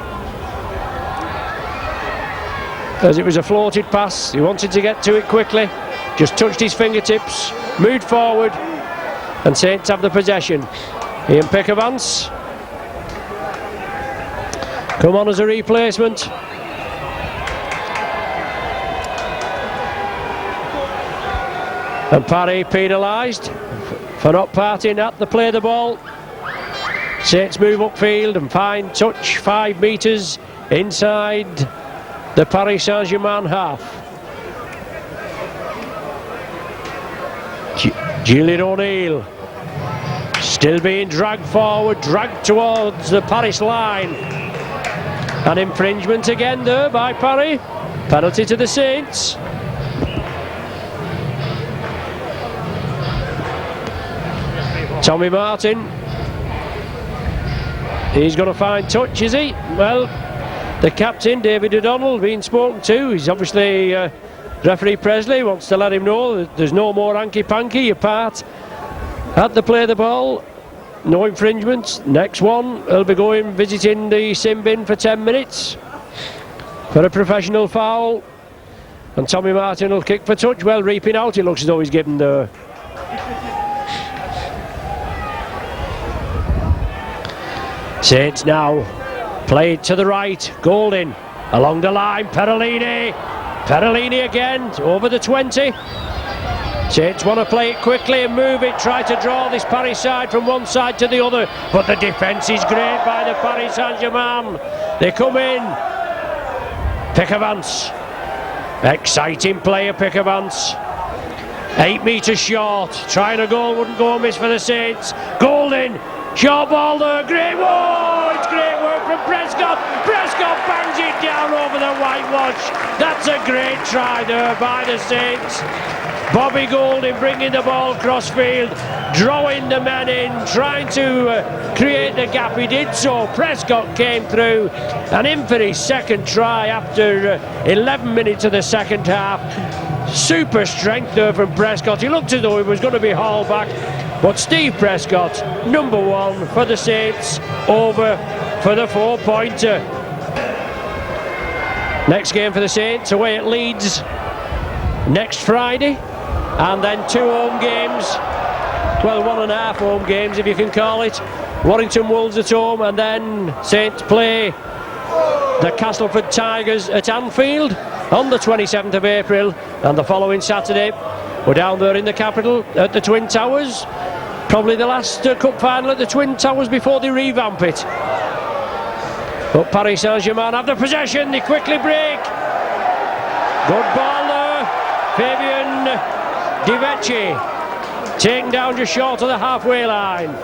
as it was a floated pass. He wanted to get to it quickly, just touched his fingertips, moved forward, and Saints have the possession. Ian Pickavance come on as a replacement. And Parry penalised for not parting at the play of the ball. Saints move upfield and fine touch, 5 metres inside the Paris Saint-Germain half. Julian O'Neill still being dragged forward, dragged towards the Paris line. An infringement again there by Parry. Penalty to the Saints. Tommy Martin, he's going to find touch, is he? Well, the captain, David O'Donnell, being spoken to. He's obviously, referee Presley wants to let him know that there's no more hanky-panky. Your part at the play of the ball, no infringements. Next one, he'll be going visiting the sin bin for 10 minutes for a professional foul. And Tommy Martin will kick for touch. Well, reaping out, it looks as though he's given the... Saints now play it to the right. Golding along the line. Perellini again over the 20. Saints want to play it quickly and move it, try to draw this Paris side from one side to the other, but the defence is great by the Paris Saint-Germain. They come in. Pickavance, exciting player Pickavance. 8 metres short, trying a goal, wouldn't go amiss for the Saints. Golding, short ball there, great, whoa, it's great work from Prescott. Prescott bangs it down over the whitewash. That's a great try there by the Saints. Bobby Golding bringing the ball cross field, drawing the men in, trying to create the gap. He did so. Prescott came through and in for his second try after 11 minutes of the second half. Super strength there from Prescott. He looked as though he was going to be hauled back, but Steve Prescott, number 1 for the Saints, over for the 4-pointer. Next game for the Saints away at Leeds next Friday, and then 2 home games, well, 1.5 home games if you can call it. Warrington Wolves at home, and then Saints play the Castleford Tigers at Anfield on the 27th of April, and the following Saturday we're down there in the capital at the Twin Towers Probably the last cup final at the Twin Towers before they revamp it. But Paris Saint-Germain have the possession, they quickly break. Good ball there. Fabian Divecci taken down just short of the halfway line.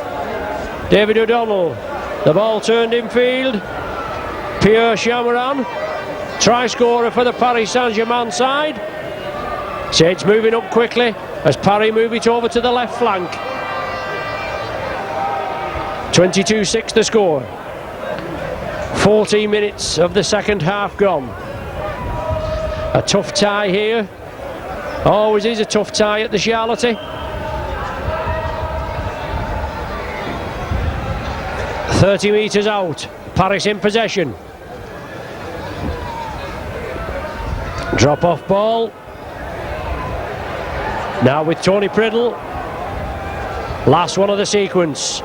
David O'Donnell, the ball turned in field. Pierre Chamaran, try scorer for the Paris Saint-Germain side. Saints moving up quickly as Paris move it over to the left flank. 22-6 the score. 14 minutes of the second half gone. A tough tie here. Always is a tough tie at the Charlotte. 30 metres out. Paris in possession. Drop off ball. Now with Tony Priddle. Last one of the sequence.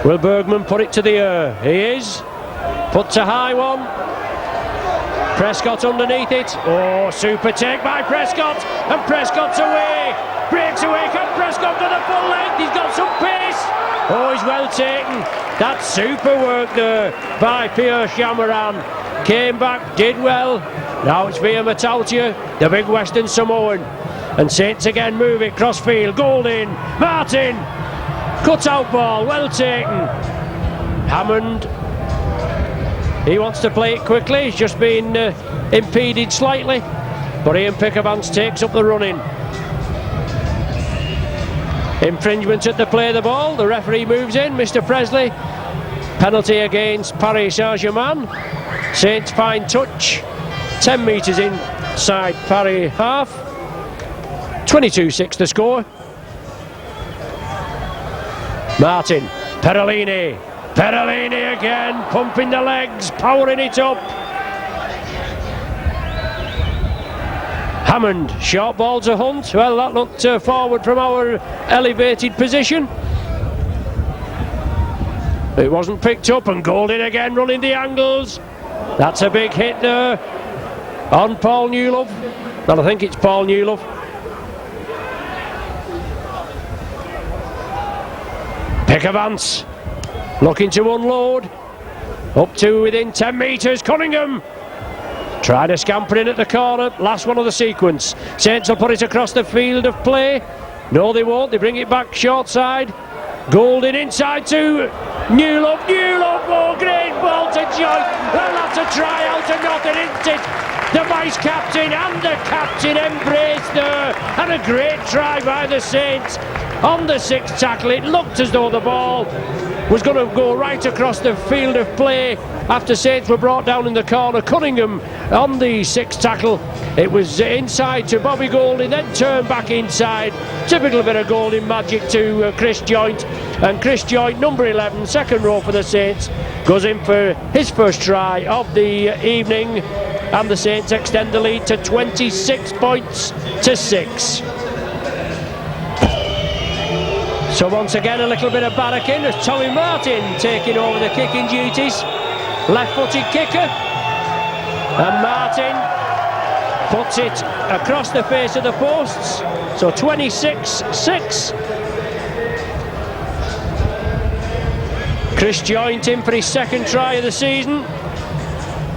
Will Bergman put it to the air? He is. Put to high one. Prescott underneath it. Oh, super take by Prescott. And Prescott's away. Breaks away. Can Prescott go the full length? He's got some pace. Oh, he's well taken. That's super work there by Pierre Chamaran. Came back, did well. Now it's via Matautia, the big Western Samoan. And Saints again move it, cross field, Golding, Martin. Cut out ball, well taken. Hammond, he wants to play it quickly, he's just been impeded slightly. But Ian Pickavance takes up the running. Infringement at the play of the ball, the referee moves in, Mr. Presley. Penalty against Paris Saint-Germain. Saints fine touch, 10 metres inside Paris half. 22-6 the score. Martin, Perellini again, pumping the legs, powering it up. Hammond, short ball to Hunt. Well, that looked forward from our elevated position. It wasn't picked up, and Golding again running the angles. That's a big hit there on Paul Newlove. Well, I think it's Paul Newlove. Pickavance looking to unload. Up to within 10 metres, Cunningham. Trying to scamper in at the corner, last one of the sequence. Saints will put it across the field of play. No, they won't, they bring it back short side. Golding inside to Newlove, oh, great ball to Joyce. Well, that's a try out of nothing, isn't it? The vice captain and the captain embrace there, and a great try by the Saints on the sixth tackle. It looked as though the ball was going to go right across the field of play after Saints were brought down in the corner. Cunningham on the sixth tackle. It was inside to Bobby Golding, then turned back inside. Typical bit of Golding magic to Chris Joynt. And Chris Joynt, number 11, second row for the Saints, goes in for his first try of the evening. And the Saints extend the lead to 26 points to 6. So once again a little bit of barracking as Tommy Martin taking over the kicking duties. Left-footed kicker. And Martin puts it across the face of the posts. So 26-6. Chris Joynt in for his second try of the season.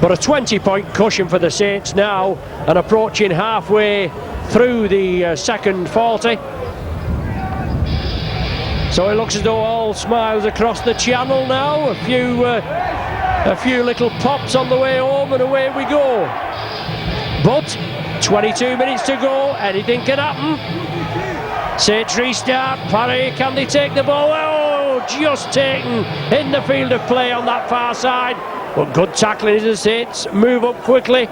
But a 20-point cushion for the Saints now, and approaching halfway through the second 40. So it looks as though all smiles across the channel now. A few little pops on the way home, and away we go. But 22 minutes to go, anything can happen. Saints restart. Paris, can they take the ball? Oh, just taken in the field of play on that far side. But good tackling as the Saints move up quickly.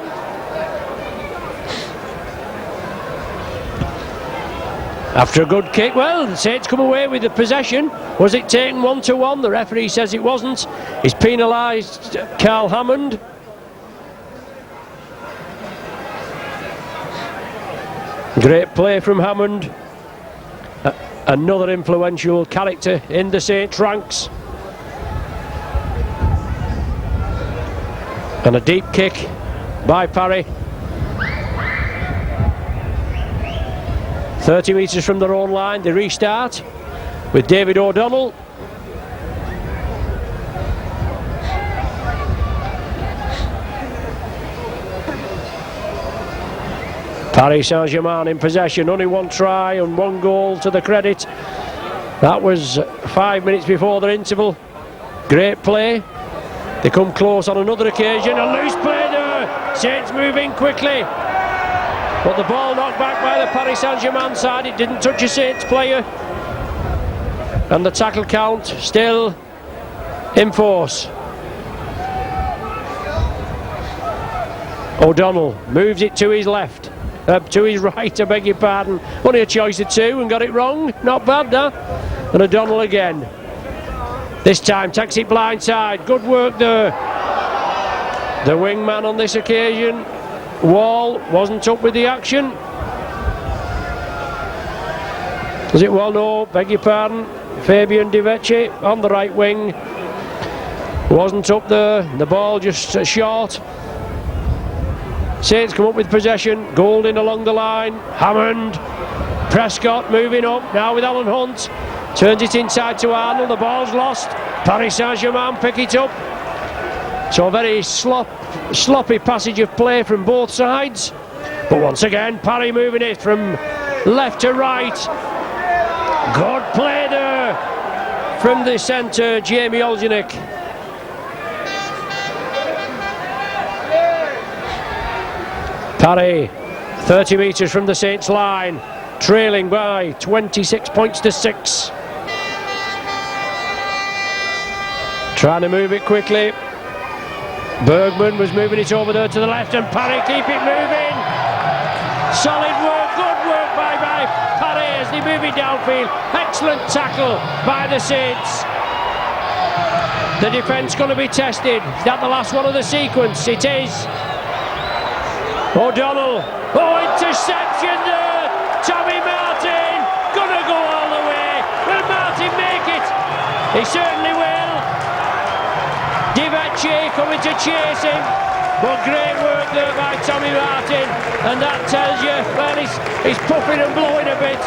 After a good kick, well, the Saints come away with the possession. Was it taken 1-1? The referee says it wasn't. He's penalised Carl Hammond. Great play from Hammond. Another influential character in the Saints ranks. And a deep kick by Parry. 30 metres from their own line, they restart with David O'Donnell. Paris Saint-Germain in possession, only one try and one goal to the credit. That was 5 minutes before their interval. Great play. They come close on another occasion, a loose play there. Saints moving quickly, but the ball knocked back by the Paris Saint-Germain side. It didn't touch a Saints player, and the tackle count still in force. O'Donnell moves it to his left. To his right, I beg your pardon. Only a choice of two and got it wrong. Not bad, that. And O'Donnell again. This time takes it blindside. Good work there. The wingman on this occasion, Wall, wasn't up with the action. Was it Wall? No, beg your pardon. Fabian Divecci on the right wing. Wasn't up there. The ball just short. Saints come up with possession. Golding along the line. Hammond. Prescott moving up now with Alan Hunt. Turns it inside to Arnold. The ball's lost. Paris Saint-Germain pick it up. So a very sloppy passage of play from both sides. But once again, Paris moving it from left to right. Good play there from the centre, Jamie Oljanik. Paris, 30 metres from the Saints line, trailing by 26 points to 6. Trying to move it quickly. Bergman was moving it over there to the left, and Paris keep it moving. Solid work, good work by Paris as they move it downfield. Excellent tackle by the Saints. The defence going to be tested. Is that the last one of the sequence? It is. O'Donnell, interception there. Tommy Martin, gonna go all the way. Will Martin make it? He certainly will. Divecci coming to chase him, but great work there by Tommy Martin, and that tells you, well, he's puffing and blowing a bit.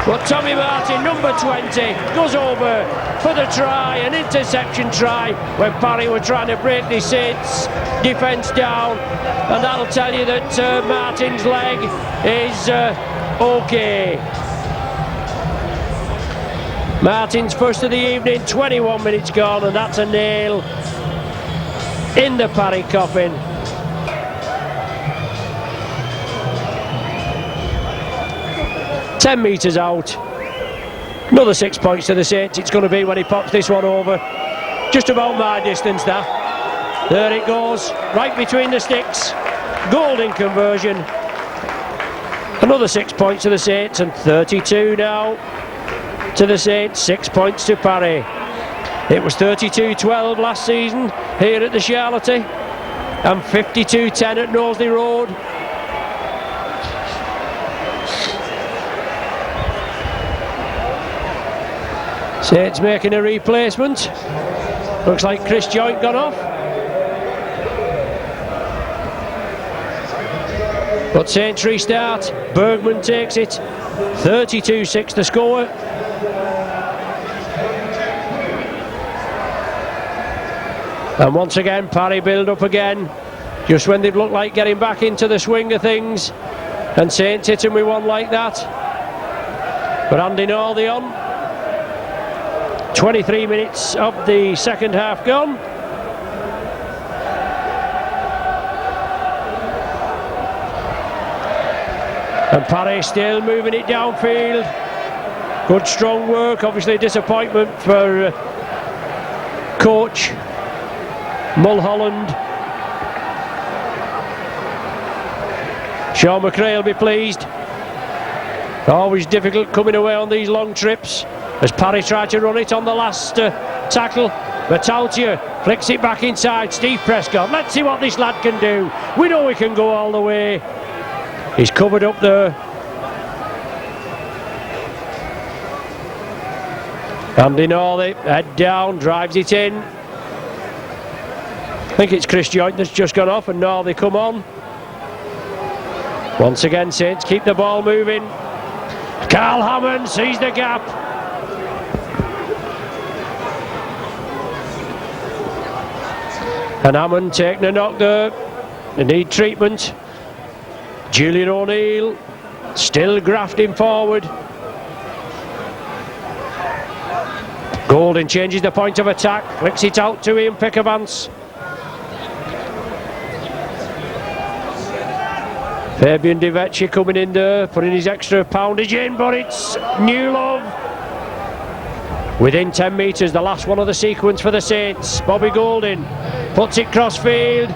But Tommy Martin, number 20, goes over for the try, an interception try, when Paris were trying to break the Saints defence down, and that'll tell you that Martin's leg is okay. Martin's first of the evening, 21 minutes gone, and that's a nail in the Paris coffin. Ten metres out. Another 6 points to the Saints. It's going to be when he pops this one over. Just about my distance, that. There it goes, right between the sticks. Golden conversion. Another 6 points to the Saints, and 32 now to the Saints. 6 points to Paris. It was 32-12 last season here at the Charlotte, and 52-10 at Knowsley Road. Saints making a replacement. Looks like Chris Joint gone off. But Saints restart. Bergman takes it. 32-6 the score. And once again, Paris build up again. Just when they've looked like getting back into the swing of things. And Saints hit him with one like that. But Andy Northey on. 23 minutes of the second half gone. And Paris still moving it downfield. Good strong work, obviously disappointment for coach Mulholland. Sean McRae will be pleased. Always difficult coming away on these long trips, as Paris tried to run it on the last tackle. Bertaltia flicks it back inside. Steve Prescott, let's see what this lad can do. We know he can go all the way. He's covered up there. Andy Northey, head down, drives it in. I think it's Chris Joint that's just gone off, and Northey come on. Once again, Saints keep the ball moving. Carl Hammond sees the gap. And Hammond taking a knock there. They need treatment. Julian O'Neill still grafting forward. Golding changes the point of attack, flicks it out to Ian Pickavance. Fabian Di Vecchi coming in there, putting his extra poundage in, but it's New Love. Within 10 metres, the last one of the sequence for the Saints. Bobby Golding puts it crossfield.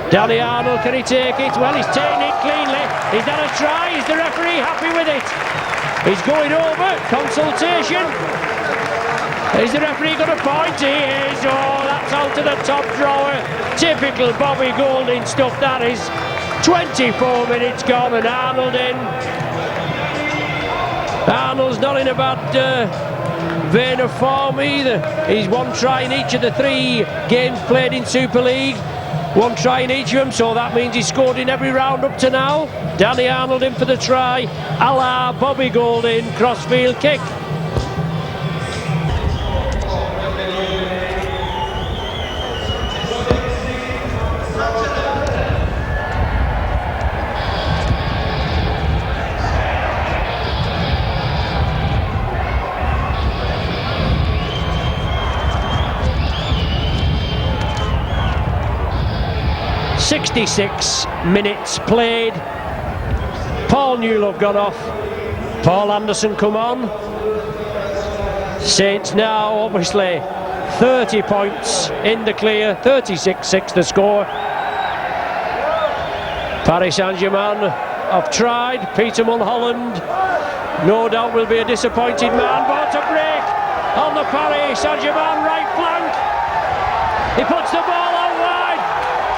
Danny Arnold, can he take it? Well, he's taking it cleanly. He's done a try. Is the referee happy with it? He's going over. Consultation. Is the referee going to point? He is. Oh, that's out to the top drawer. Typical Bobby Golding stuff, that is. 24 minutes gone and Arnold in. Arnold's not in a bad vein of form either. He's one try in each of the 3 games played in Super League. One try in each of them, so that means he's scored in every round up to now. Danny Arnold in for the try, a la Bobby Golding, crossfield kick. .66 minutes played. Paul Newlove gone off. Paul Anderson come on. Saints now obviously 30 points in the clear. 36-6 the score. Paris Saint-Germain have tried. Peter Mulholland no doubt will be a disappointed man, but a break on the Paris Saint-Germain right flank. He puts the ball out wide.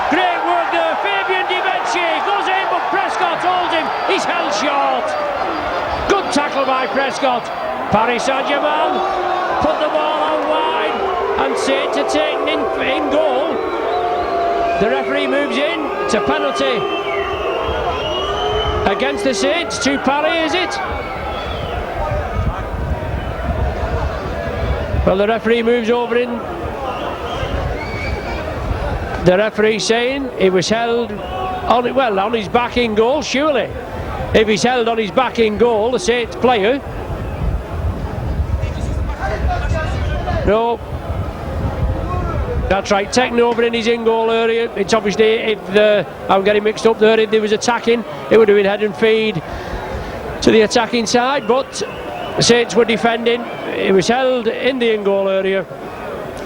Great work there. Fabian Di Vecchi goes in, but Prescott holds him. He's held short. Good tackle by Prescott. Paris Saint-Germain put the ball out wide and Saint to take in goal. The referee moves in. It's a penalty against the Saints. To Paris, is it? Well, the referee moves over in. The referee saying he was held on his back in goal, surely. If he's held on his back in goal, the Saints player. No. That's right, taking over in his in-goal area. It's obviously, if I'm getting mixed up there, if there was attacking, it would have been head and feed to the attacking side, but the Saints were defending. It was held in the in-goal area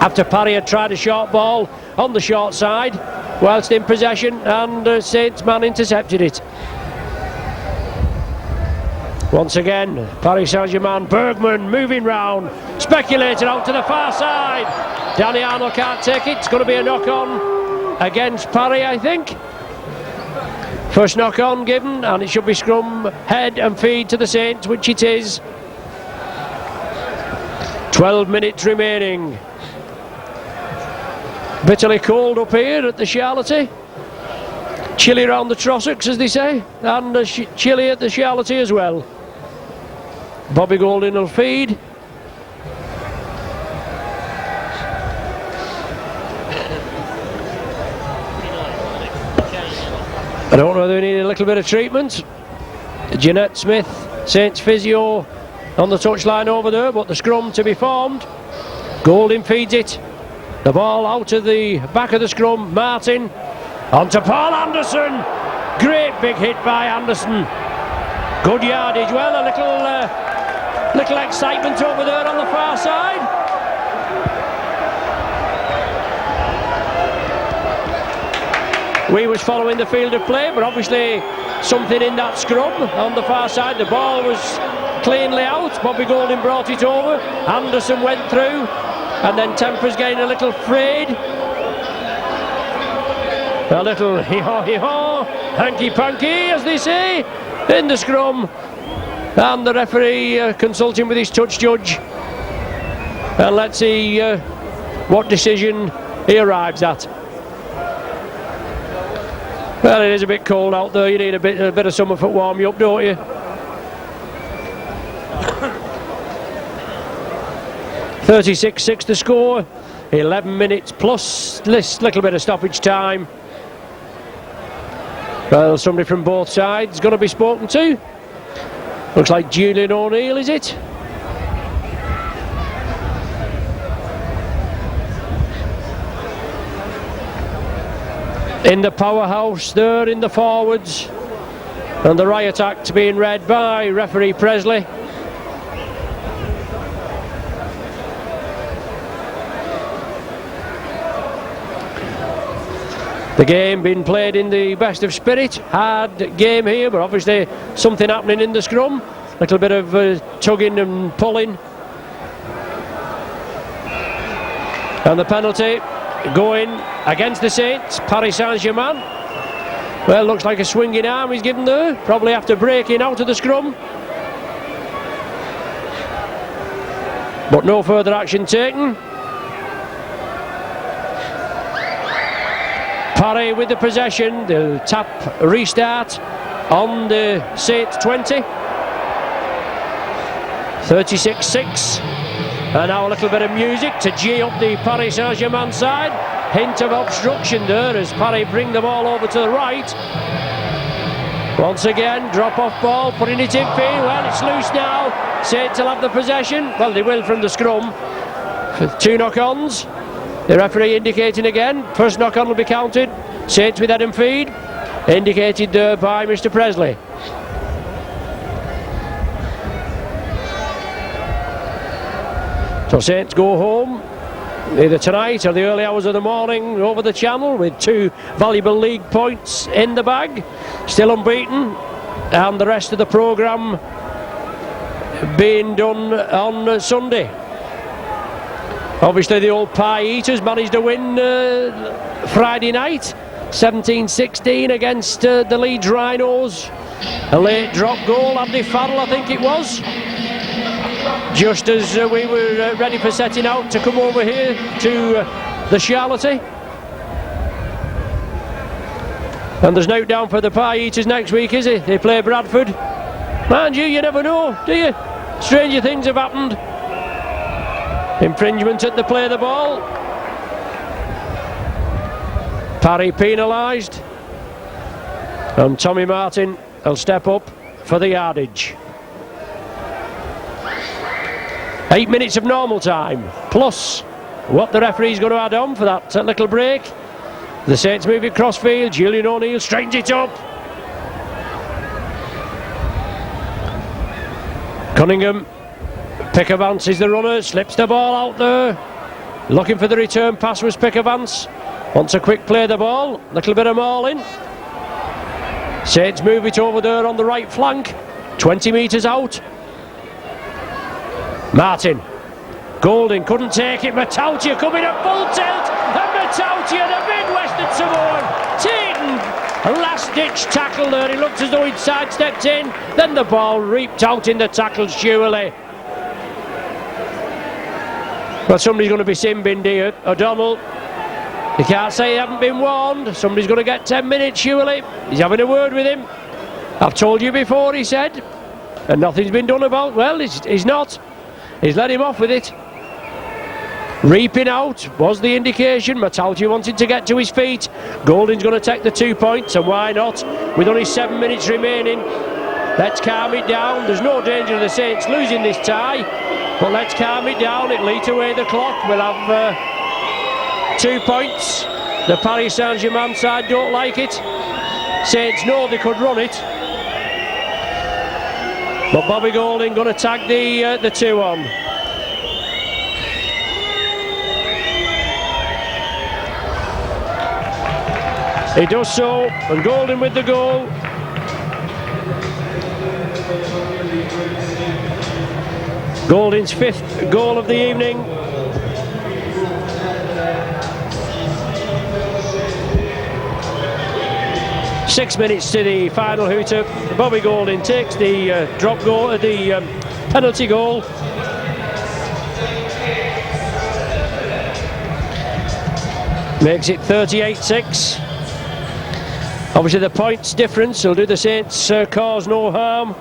after Parry had tried a short ball on the short side whilst in possession, and the Saints man intercepted it. Once again, Paris Saint-Germain, Bergman moving round, speculated out to the far side. Danny Arnold can't take it. It's going to be a knock-on against Parry, I think. First knock-on given, and it should be scrum, head and feed to the Saints, which it is. 12 minutes remaining. Bitterly cold up here at the Charlotte. Chilly around the Trossachs, as they say, and chilly at the Charlotte as well. Bobby Golding will feed. I don't know whether they need a little bit of treatment. Jeanette Smith, Saints physio, on the touchline over there, but the scrum to be formed. Golding feeds it. The ball out of the back of the scrum. Martin onto Paul Anderson. Great big hit by Anderson. Good yardage. Well, a little excitement over there on the far side. We was following the field of play, but obviously something in that scrum on the far side. The ball was cleanly out. Bobby Golding brought it over. Anderson went through. And then tempers getting a little frayed. A little hee-haw, hanky-panky, as they say, in the scrum. And the referee consulting with his touch judge. And let's see what decision he arrives at. Well, it is a bit cold out there. You need a bit of summer foot warm you up, don't you? 36-6 the score. 11 minutes plus this little bit of stoppage time. Well, somebody from both sides going to be spoken to. Looks like Julian O'Neill, is it? In the powerhouse there in the forwards. And the riot act being read by referee Presley. The game being played in the best of spirit. Hard game here, but obviously something happening in the scrum. A little bit of tugging and pulling. And the penalty going against the Saints, Paris Saint-Germain. Well, looks like a swinging arm he's given there, probably after breaking out of the scrum. But no further action taken. Paris with the possession. They'll tap restart on the Saints 20. 36-6. And now a little bit of music to G up the Paris Saint-Germain side. Hint of obstruction there as Paris bring the ball over to the right. Once again, drop off ball, putting it in field. Well, it's loose now. Saints will have the possession. Well, they will from the scrum. 2 knock-ons. The referee indicating again. First knock-on will be counted. Saints with head and feed. Indicated there by Mr. Presley. So Saints go home either tonight or the early hours of the morning over the channel with 2 valuable league points in the bag. Still unbeaten, and the rest of the programme being done on Sunday. Obviously the old pie eaters managed to win Friday night 17-16 against the Leeds Rhinos. A late drop goal, Andy Farrell I think it was. Just as we were ready for setting out to come over here to the Charlotte. And there's no down for the Pie Eaters next week, is it? They play Bradford. Mind you, you never know, do you? Stranger things have happened. Infringement at the play of the ball. Parry penalised. And Tommy Martin will step up for the yardage. 8 minutes of normal time, plus what the referee's going to add on for that little break. The Saints move it cross field. Julian O'Neill straightens it up. Cunningham, Pickavance is the runner, slips the ball out there. Looking for the return pass was Pickavance. Wants a quick play of the ball, little bit of mauling. Saints move it over there on the right flank, 20 metres out. Martin, Golding couldn't take it. Matautia coming at full tilt, and Matautia, the big Western Samoan, Tatum, a last-ditch tackle there. He looked as though he'd sidestepped in, then the ball reaped out in the tackle, surely. Well, somebody's going to be sin-binned here. O'Donnell, you can't say he hasn't been warned. Somebody's going to get 10 minutes, surely. He's having a word with him. I've told you before, he said, and nothing's been done about. Well, he's not. He's let him off with it. Reaping out was the indication. Matautia wanted to get to his feet. Golding's going to take the 2 points, and why not? With only 7 minutes remaining. Let's calm it down. There's no danger of the Saints losing this tie, but let's calm it down. It'll eat away the clock. We'll have 2 points. The Paris Saint-Germain side don't like it. Saints know they could run it. But Bobby Golding going to tag the 2 on. He does so, and Golding with the goal. Golding's 5th goal of the evening. Six minutes to the final hooter. Bobby Golding takes the drop goal, the penalty goal. Makes it 38-6. Obviously the points difference will do the Saints cause no harm.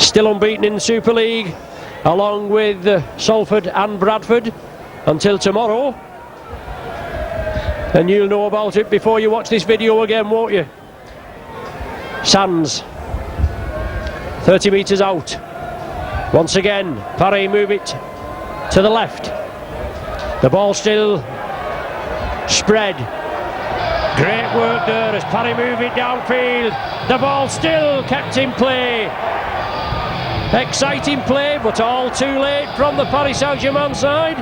Still unbeaten in the Super League, along with Salford and Bradford, until tomorrow. And you'll know about it before you watch this video again, won't you? Sands, 30 metres out. Once again, Parry move it to the left. The ball still spread. Great work there as Parry move it downfield. The ball still kept in play. Exciting play, but all too late from the Paris Saint-Germain side.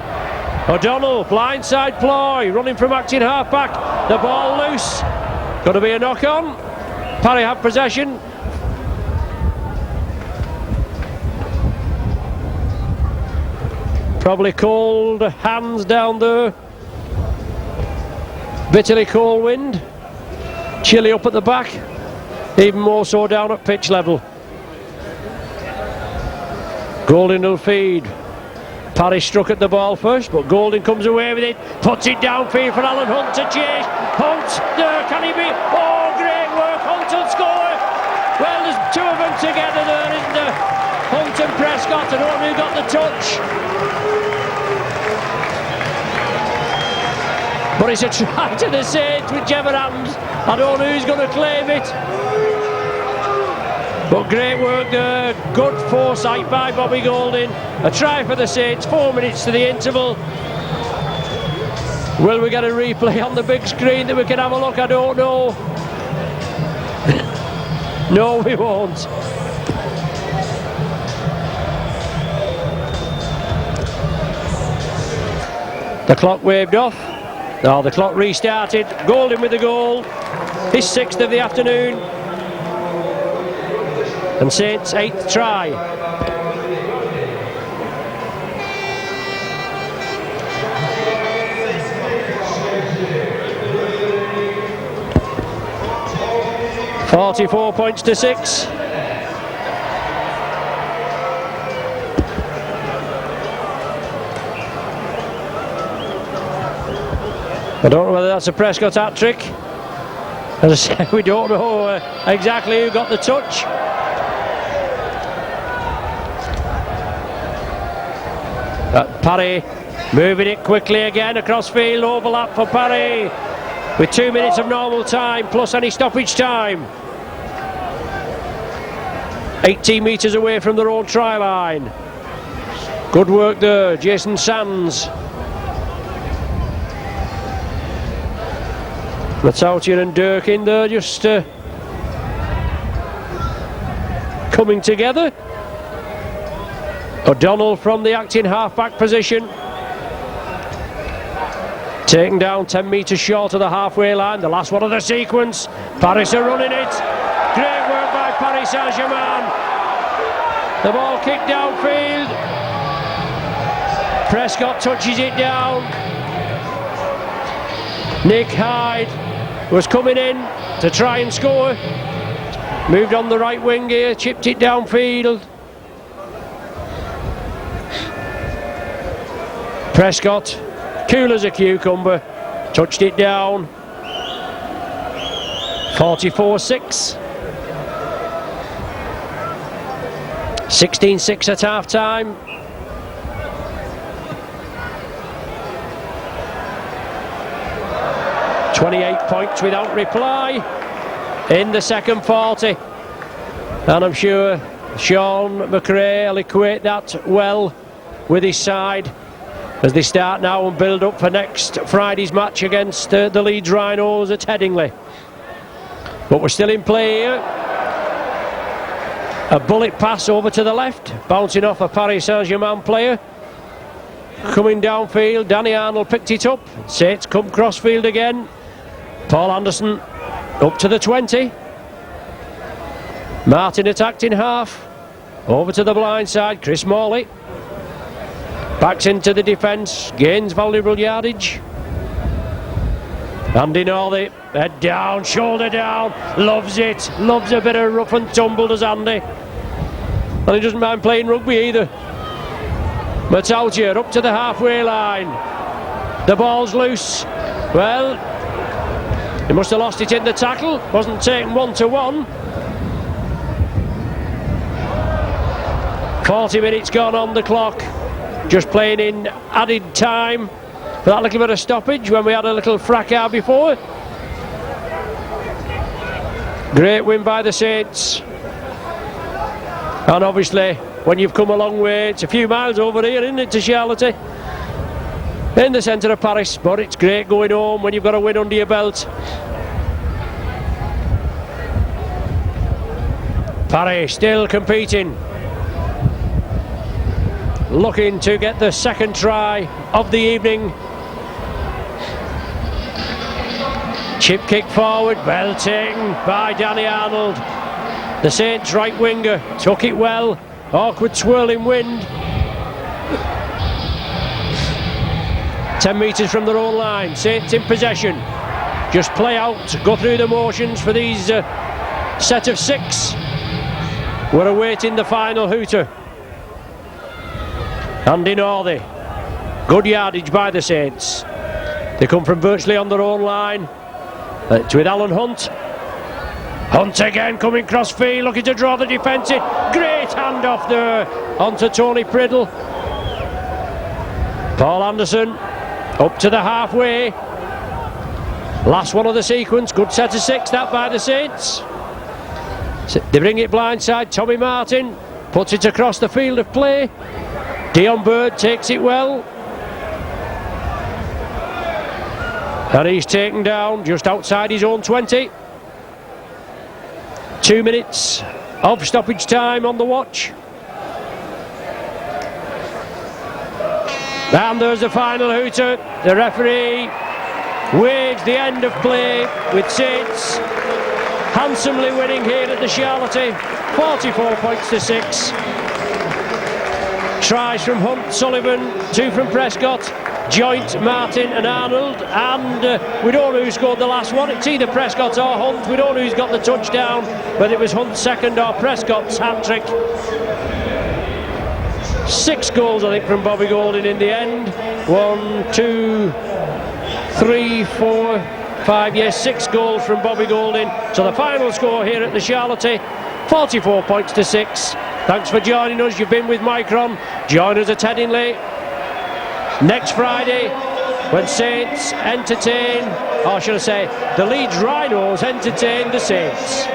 O'Donnell, blindside ploy, running from acting half-back. The ball loose. Got to be a knock-on. Parry have possession. Probably cold hands down there. Bitterly cold wind. Chilly up at the back. Even more so down at pitch level. Golding will feed. Parry struck at the ball first, but Golding comes away with it. Puts it downfield for Alan Hunt to chase. Hunt, there, can he be? Oh, great work. Hunt will score. Well, there's two of them together there, isn't there? Hunt and Prescott. I don't know who got the touch. But it's a try to the Saints, whichever happens. I don't know who's going to claim it. But great work there. Good foresight by Bobby Golding. A try for the Saints, 4 minutes to the interval. Will we get a replay on the big screen that we can have a look? I don't know. No, we won't. The clock waved off. Now the clock restarted. Golding with the goal. His 6th of the afternoon. And Saints' 8th try. £44 to 6. I don't know whether that's a Prescott hat-trick. As I say, we don't know exactly who got the touch. Parry moving it quickly again across field, overlap for Parry with 2 minutes of normal time plus any stoppage time. 18 metres away from their own try line. Good work there, Jason Sands. Matautia and Durkin there just coming together. O'Donnell from the acting half-back position. Taken down 10 metres short of the halfway line. The last one of the sequence. Paris are running it. Great work by Paris Saint-Germain. The ball kicked downfield. Prescott touches it down. Nick Hyde was coming in to try and score. Moved on the right wing here, chipped it downfield. Prescott, cool as a cucumber, touched it down. 44-6. 16-6 at half-time. .28 points without reply in the second 40. And I'm sure Sean McRae will equate that well with his side as they start now and build up for next Friday's match against the Leeds Rhinos at Headingley. But we're still in play here. A bullet pass over to the left, bouncing off a Paris Saint-Germain player. Coming downfield, Danny Arnold picked it up. Saints come crossfield again. Paul Anderson up to the 20. Martin attacked in half. Over to the blind side, Chris Morley. Backs into the defence, gains valuable yardage. Andy Northey, head down, shoulder down, loves it. Loves a bit of rough and tumble, does Andy. And he doesn't mind playing rugby either. Matautia up to the halfway line. The ball's loose. Well, he must have lost it in the tackle. Wasn't taken 1-to-1. 40 minutes gone on the clock. Just playing in added time for that little bit of stoppage when we had a little fracas before. Great win by the Saints. And obviously, when you've come a long way, it's a few miles over here, isn't it, to Charlotte? In the centre of Paris, but it's great going home when you've got a win under your belt. Paris still competing. Looking to get the second try of the evening. Chip kick forward, well taken by Danny Arnold. The Saints right winger took it well. Awkward swirling wind. 10 metres from their own line. Saints in possession. Just play out, go through the motions for these set of 6. We're awaiting the final hooter. Andy Northey. Good yardage by the Saints. They come from virtually on their own line. It's with Alan Hunt. Hunt again coming cross field, looking to draw the defence in. Great handoff there onto Tony Priddle. Paul Anderson up to the halfway. Last one of the sequence. Good set of 6 that by the Saints. They bring it blindside. Tommy Martin puts it across the field of play. Dion Bird takes it well. And he's taken down just outside his own 20. 2 minutes of stoppage time on the watch. And there's the final hooter. The referee waves the end of play with Saints handsomely winning here at the Charlotte, 44 points to 6. Tries from Hunt, Sullivan, 2 from Prescott, joint Martin and Arnold, and we don't know who scored the last one. It's either Prescott or Hunt. We don't know who's got the touchdown, whether it was Hunt's second or Prescott's hat-trick. 6 goals, I think, from Bobby Golding in the end. 1, 2, 3, 4, 5, yes, 6 goals from Bobby Golding. So the final score here at the Charlotte, 44 points to 6. Thanks for joining us. You've been with Micron. Join us at Headingley next Friday when Saints entertain, or should I say, the Leeds Rhinos entertain the Saints.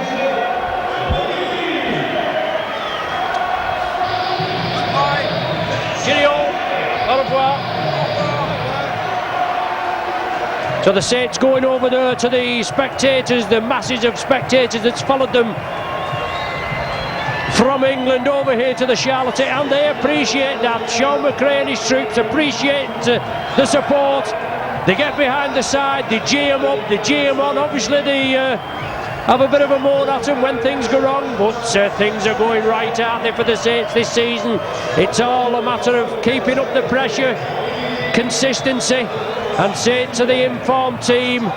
Cheerio. Au revoir. So the Saints going over there to the spectators, the masses of spectators that's followed them from England over here to the Charlotte, and they appreciate that. Sean McRae and his troops appreciate the support. They get behind the side, they cheer them up, they cheer them on. Obviously they have a bit of a moan at them when things go wrong, but things are going right, aren't they, for the Saints this season? It's all a matter of keeping up the pressure, consistency, and Saints are the informed team.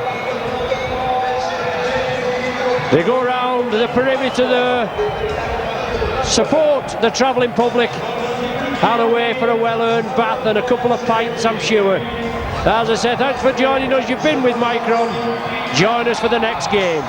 They go around the perimeter there, support the travelling public, and away for a well-earned bath and a couple of pints, I'm sure. As I said, thanks for joining us. You've been with Micron. Join us for the next game.